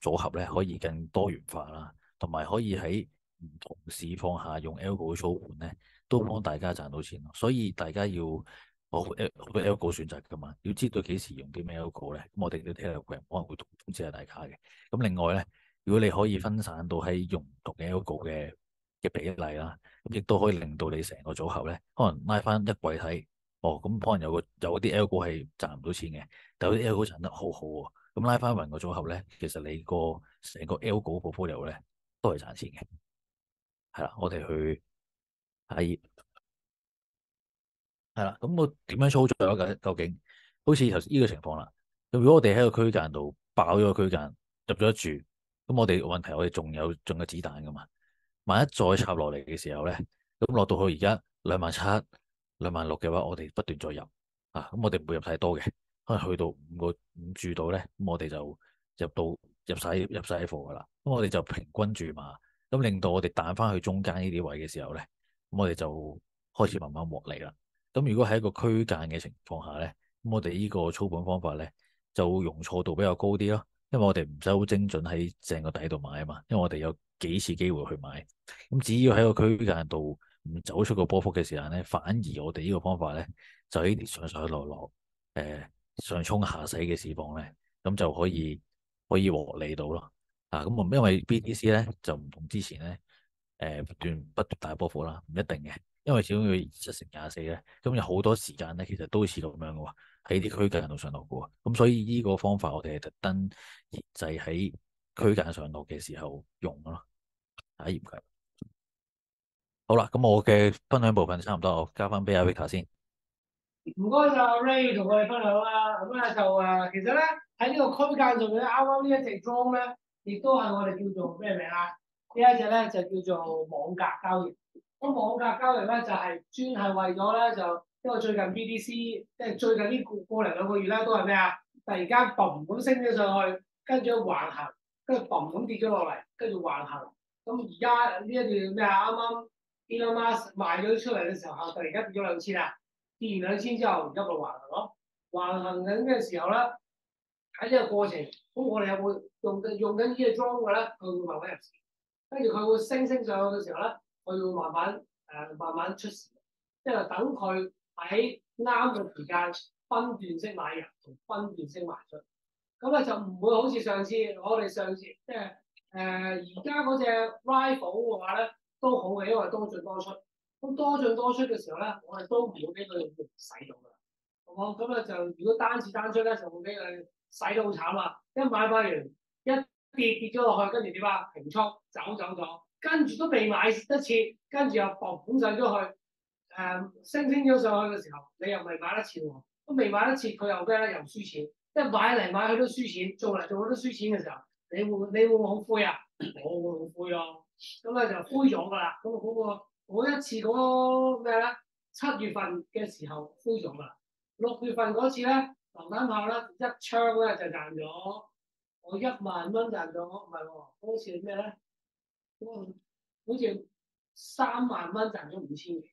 組合咧可以更多元化啦，同埋可以喺唔同市況下用 algo 操盤咧，都幫大家賺到錢咯。所以大家要好多 algo 選擇噶嘛，要知道幾時用啲咩 algo 咧。咁我哋嘅 Telegram 可能會通知下大家嘅。咁另外咧，如果你可以分散到喺用唔同嘅 algo 嘅比例啦，咁亦都可以令到你成個組合咧，可能拉翻一季睇，哦，咁可能有啲 algo 係賺唔到錢嘅，但有啲 algo 賺得好好喎，咁拉翻勻個組合咧，其實你個成個 algo portfolio 咧都係賺錢嘅。係啦，我哋去係係啦，咁我點樣操作啊？究竟好似頭先呢個情況啦，咁如果我哋喺個區間度爆咗個區間入咗一注，咁我哋問題我哋仲有子彈噶嘛？萬一再插落嚟嘅時候咧，咁落到去而家27,000、26,000嘅話，我哋不斷再入啊，咁我哋唔會入太多嘅，可能去到5注度咧，咁我哋就入晒貨噶啦，咁我哋就平均注碼，咁令到我哋彈翻去中間呢啲位嘅時候咧，咁我哋就開始慢慢獲利啦。咁如果喺一個區間嘅情況下咧，咁我哋呢個操盤方法咧就容錯度比較高啲咯，因為我哋唔使好精準喺正個底度買啊嘛，因為我哋有幾次機會去買，咁只要喺個區間度唔走出個波幅嘅時間咧，反而我哋呢個方法咧就喺啲上上落落，上衝下洗嘅市況咧，咁就可以獲利到咯。啊，咁因為 BTC 咧就唔同之前咧，不斷大波幅啦，唔一定嘅，因為始終佢7乘24咧，咁有好多時間咧，其實都似咁樣嘅喎，喺啲區間度上落嘅喎，咁所以呢個方法我哋係特登設計喺區間上落嘅時候用咯。下一頁。好啦，咁我嘅分享部分差唔多，我交翻俾阿 Victor 先。唔該晒 Ray 同我哋分享啦。咁咧就其實咧喺呢個區間上面咧，啱啱呢一隻莊咧，亦都係我哋叫做咩名啊？呢一隻咧就叫做網格交易。咁網格交易咧就係專係為咗咧就因為最近 BTC 即係最近呢個零兩個月咧都係咩啊？突然間嘣咁升咗上去，跟住橫行，跟住嘣咁跌咗落嚟，跟住橫行。咁而家呢一段咩啊？啱啱 Elon Musk 賣咗出嚟嘅時候，突然間跌咗2000啊！跌完2000之後，而家咪橫行咯。橫行緊嘅時候咧，喺呢個過程，咁我哋有冇用緊呢隻裝嘅咧？佢會慢慢入市，跟住佢會升上去嘅時候咧，我要慢慢出市，即係等佢喺啱嘅時間分段式買入同分段式賣出。咁咧就唔會好似上次我哋上次即係而家嗰隻 Rival 嘅話咧都好嘅，因為多進多出。咁多進多出嘅時候咧，我哋都唔會俾佢洗到㗎啦。好冇？咁咧就如果單次單出咧，就會俾佢洗到好慘啦。一買完一跌咗落去，跟住點啊？平倉走咗。跟住都未買得切，跟住又捧上咗去，升咗上去嘅時候，你又未買得切喎，都未買得切，佢又咩咧？又輸錢，即係買嚟買去都輸錢，做嚟做去都輸錢嘅時候，你會唔會好灰啊？我會好灰咯，咁咧就灰咗㗎啦。咁嗰一次嗰個咩咧？7月份嘅時候灰咗㗎啦。6月份嗰次咧，榴彈炮咧一槍咧就賺咗我1萬蚊賺咗，唔係喎，嗰次係咩咧？好似3萬蚊賺咗5000嘅，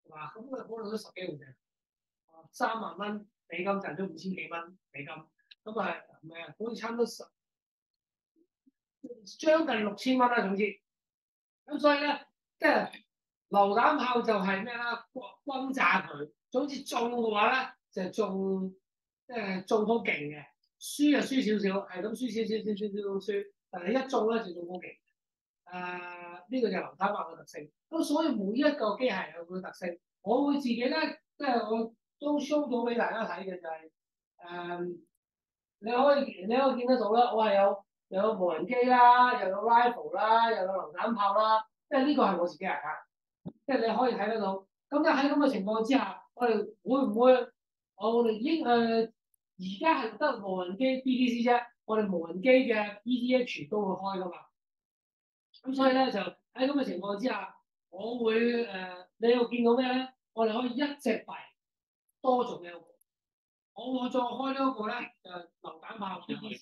哇！咁啊嗰度都10幾個 percent， 3萬蚊美金賺咗5000幾蚊美金，咁啊咩啊？好似差唔多將近6000蚊啦，總之。咁所以咧，即係榴彈炮就係咩啦？轟炸佢，總之中嘅話咧就中，即係中好勁嘅，輸就輸少少，係咁輸，但係一中咧就中好勁。呢個就係榴彈炮嘅特性。咁所以每一個機械有佢嘅特性。我會自己咧，即係我都 show 到俾大家睇嘅就係、你可以見得到啦。我係有無人機啦，又有 rifle 啦，又有榴彈炮啦。即係呢個係我自己嚟㗎，即係你可以睇得到。咁喺咁嘅情況之下，我哋會唔會我哋而家係得無人機 BTC 啫，我哋無人機嘅 ETH 都會開㗎嘛？咁所以咧就喺咁嘅情況之下，我會你又見到咩咧？我哋可以一隻幣多做嘅，我再開呢一個咧就榴彈炮 BTC，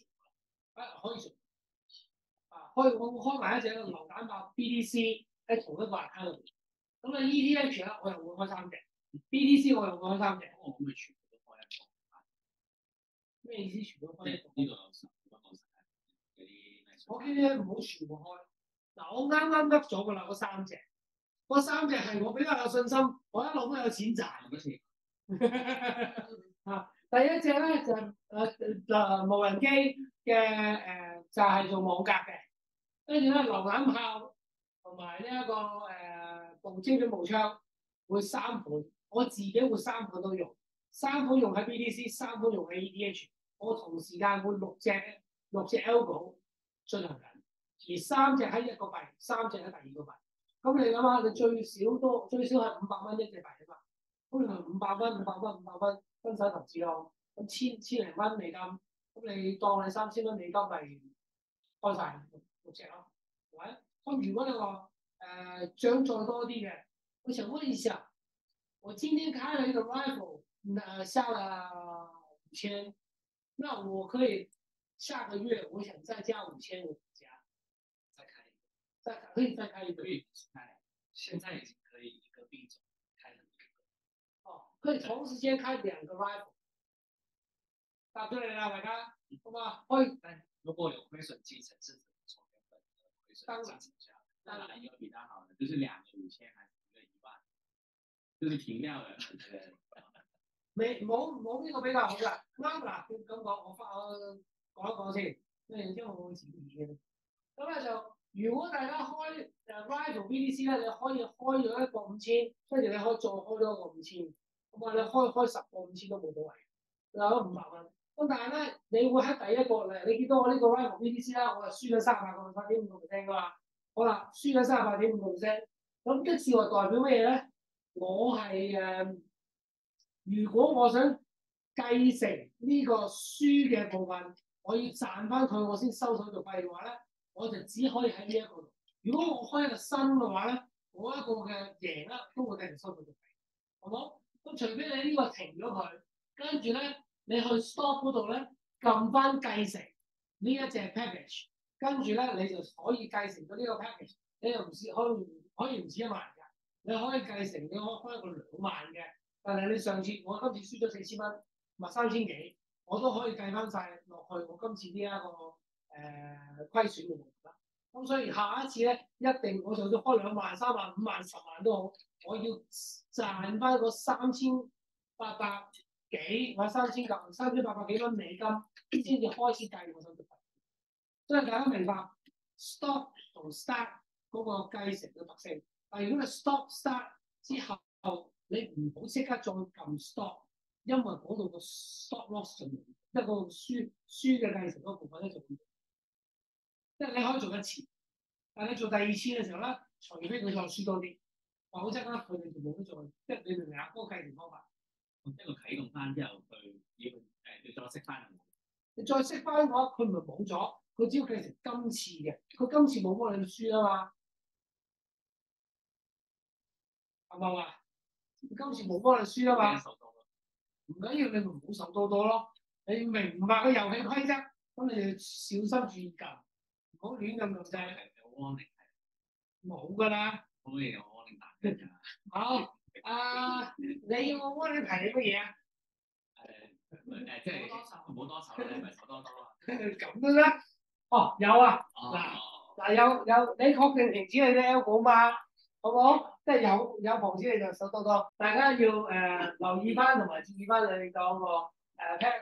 可以做我會開埋一隻榴彈炮 BTC 喺同一個 account 度。咁啊 ETH 咧我又會開3隻，BTC 我又會開3隻。我可唔可以全部都開一個？咩意思？全部都開一個？呢度有10個嗰啲。我建議唔好全部開。嗱，我啱啱噏咗㗎啦，嗰三隻係我比較有信心，我一路都有錢賺。第一隻咧就無人機嘅就係做網格嘅，跟住咧榴彈炮同埋呢一個步精準步槍會3款，我自己會3款都用，3款用喺 BTC， 3款用喺 ETH， 我同時間會6隻 algo 進行緊。而3隻喺一個幣，3隻喺第二個幣。咁你諗下，你最少係500蚊一隻幣啊嘛。咁你咪500蚊分散投資咯。咁千零蚊美金，咁你當你3000蚊美金咪開晒6隻咯，係咪？咁如果你話漲再多啲嘅，我想問一下，我今天開了一個 rifle，下了5000，那我可以下個月我想再加5000，我加。可以再開一個，現在已經可以一個幣種開很多個。哦，可以同時間開2個 rifle。答出嚟啦，大家，好嘛？可以。但如果有虧損繼承，是怎麼從原本的虧損繼承下來？當然有比較好的，就是2個5000，還是1個1萬，就是停掉了。冇呢個比較好㗎。啱嗱，咁講，我講一講先，因為我會自己嘅。咁咧就。如果大家開Rifle BTC 咧，你可以開咗一個5000，跟住你可以再開多一個5000，咁啊你開10個5000都冇所謂，有500蚊。咁但係咧，你會喺第一個嚟，你見到我呢個 Rifle BTC 啦，我係輸咗38.5% 㗎嘛。好啦，輸咗38.5%，咁即是話代表咩嘢咧？我係如果我想繼承呢個輸嘅部分，我要賺翻佢，我先收手續費嘅話咧。我就只可以喺呢一個度。如果我開一個新嘅話咧，我一個嘅贏啦都會繼續收手續費，好冇？咁除非你呢個停咗佢，跟住咧你去 stop 嗰度咧撳翻繼承呢一隻 package， 跟住咧你就可以繼承到呢個 package。你又唔止可以唔止1萬㗎，你可以繼承，你可以開一個2萬嘅。但係你上次我今次輸咗4000蚊，咪3000幾，我都可以計翻晒落去。我今次呢一個。虧損嘅部分啦，咁所以下一次咧，一定我就算開2萬、3萬、5萬、10萬都好，我要賺翻個3800幾或者3800幾蚊美金，先至開始計我手續費。所以大家明白 stop 同 start 嗰個繼承嘅特性。但係如果你 stop start 之後，你唔好即刻再撳 stop， 因為嗰度個 stop loss 一個輸嘅繼承嗰部分咧就會。即係你可以做一次，但係你做第二次嘅時候咧，除非佢再輸多啲，否則咧佢哋就冇得做。即係你明唔明啊？嗰個計條方法。即係佢啟動翻之後，佢要再熄翻。你再熄翻嘅話，佢唔係冇咗，佢只要計成今次嘅，佢今次冇幫你輸啊嘛，係咪啊？今次冇幫你輸啊嘛，唔緊要，你咪唔好手多多咯。你明白個遊戲規則，咁你就小心注意撳，唔好亂咁撳掣。冇㗎啦。好嘢，有 warning 彈㗎。好，你要我幫你提你乜嘢啊？即係唔好多手啦，你咪手多多啊。咁都得？哦，有啊。嗱有，你確定停止你啲 elbow 嘛？好唔好？即係有防止你就手多多。大家要留意翻同埋注意翻你講個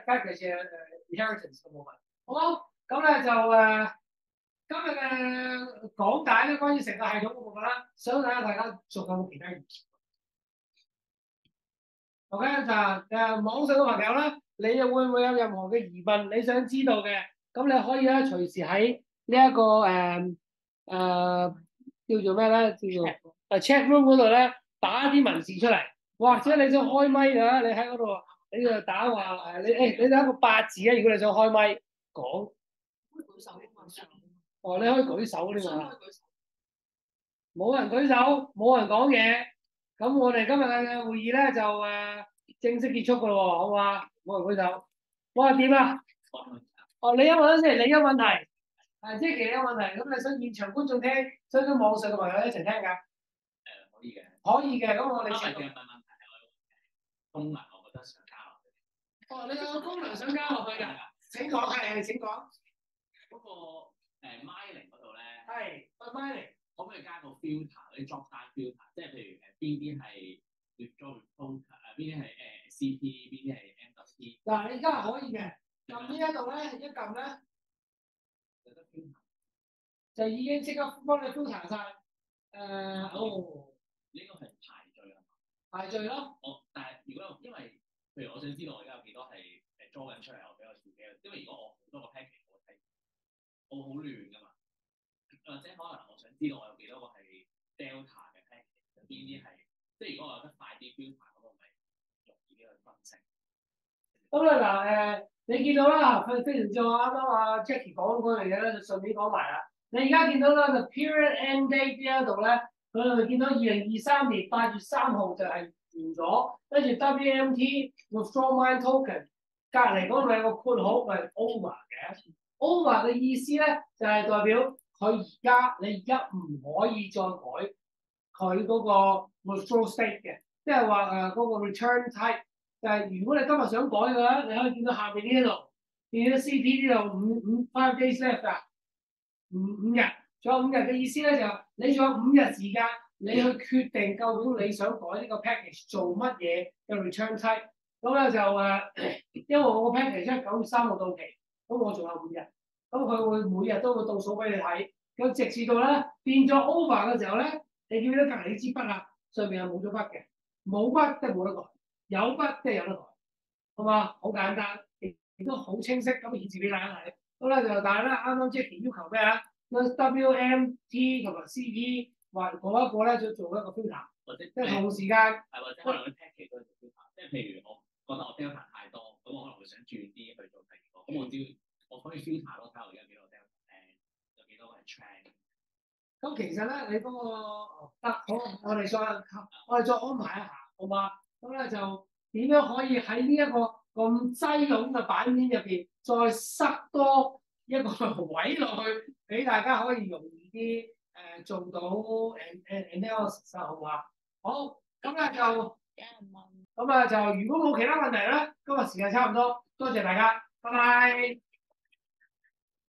package 嘅inheritance 嘅部分。好唔好？咁咧就今日嘅講解咧，關於成個系統嘅部分啦，想睇下大家仲有冇其他意見。OK 就網上嘅朋友咧，你又會唔會有任何嘅疑問？你想知道嘅，咁你可以咧隨時喺呢一個叫做咩咧？叫做chat room 嗰度咧打啲文字出嚟，或者你想開咪㗎，你喺嗰度你就打話你打個8字啊！如果你想開咪講，舉手哦，你可以舉手呢個，冇人舉手，冇人講嘢，咁我哋今日嘅會議咧就正式結束㗎咯喎，好嘛？冇人舉手，哇點啊？哦，你有問題先，你有問題，即係其實有問題，咁你想現場觀眾聽，想啲網上嘅朋友一齊聽㗎？可以嘅。可以嘅，咁我哋先。問題係我功能，我覺得想加落去。哦，你有個功能想加落去㗎？請講，係請講。嗰個mining 嗰度咧，係mining，可唔可以加個 filter 嗰啲 drop down filter，即係譬如邊啲係 withdraw filter，邊啲係CP，邊啲係 MWP。嗱，你而家可以嘅，撳呢一度咧，一撳咧，就已經即刻幫你 filter 晒。呢個係排序啊嘛。排序咯。但係如果因為譬如我想知道我而家有幾多係draw緊出嚟，我俾我自己，因為如果我好多個 package，我好亂㗎嘛。或者可能我想知道我有幾多個係 delta 嘅 package，邊啲係即係如果我有得快啲 filter 咁，我咪容易啲去分析。咁咧嗱你見到啦，佢非常之我啱啱阿 Jackie 講嗰樣嘢咧，就順便講埋啦。你而家見到啦，個 period end date 呢一度咧，佢咪見到2023年8月3號就係完咗，跟住 WMT withdraw mine token 隔離嗰度有個括號係 over 嘅 ，over 嘅意思咧就係代表你而家唔可以再改佢嗰個 withdraw state 嘅，即係話嗰個 return type。就係如果你今日想改嘅話，你可以見到下面呢一度，見到 CP 呢度5 days left 㗎，5日，仲有5日嘅意思咧就係你仲有5日時間，你去決定究竟你想改呢個 package 做乜嘢嘅 return type。咁咧就因為我個 package 係9月3號到期，咁我仲有5日，咁佢會每日都會倒數俾你睇，咁直至到咧變咗 over 嘅時候咧，你見到隔離呢支筆啊，上面係冇咗筆嘅，冇筆即係冇得改。有筆即係有得改，好嘛？好簡單，亦都好清晰咁顯示俾大家睇。好啦，就但係咧，啱啱 Jackie 要求咩啊？WMT 同埋 CP 話嗰一個咧，就做一個 filter，或者即係同時間。係或者可能啲 package 都做 filter，即係譬如我覺得我 delta 太多，咁我可能會想轉啲去做第二個。咁我可以 filter 咯，睇下我而家幾多 delta，有幾多個係 trend。咁其實咧，你嗰個得好，我哋再安排一下，好嘛？咁咧就點樣可以喺呢一個咁擠擁嘅版面入邊，再塞多一個位落去，俾大家可以容易啲做到analysis 好嘛？好，咁咧就有人問，咁啊就如果冇其他問題咧，今日時間差唔多，多謝大家，拜拜。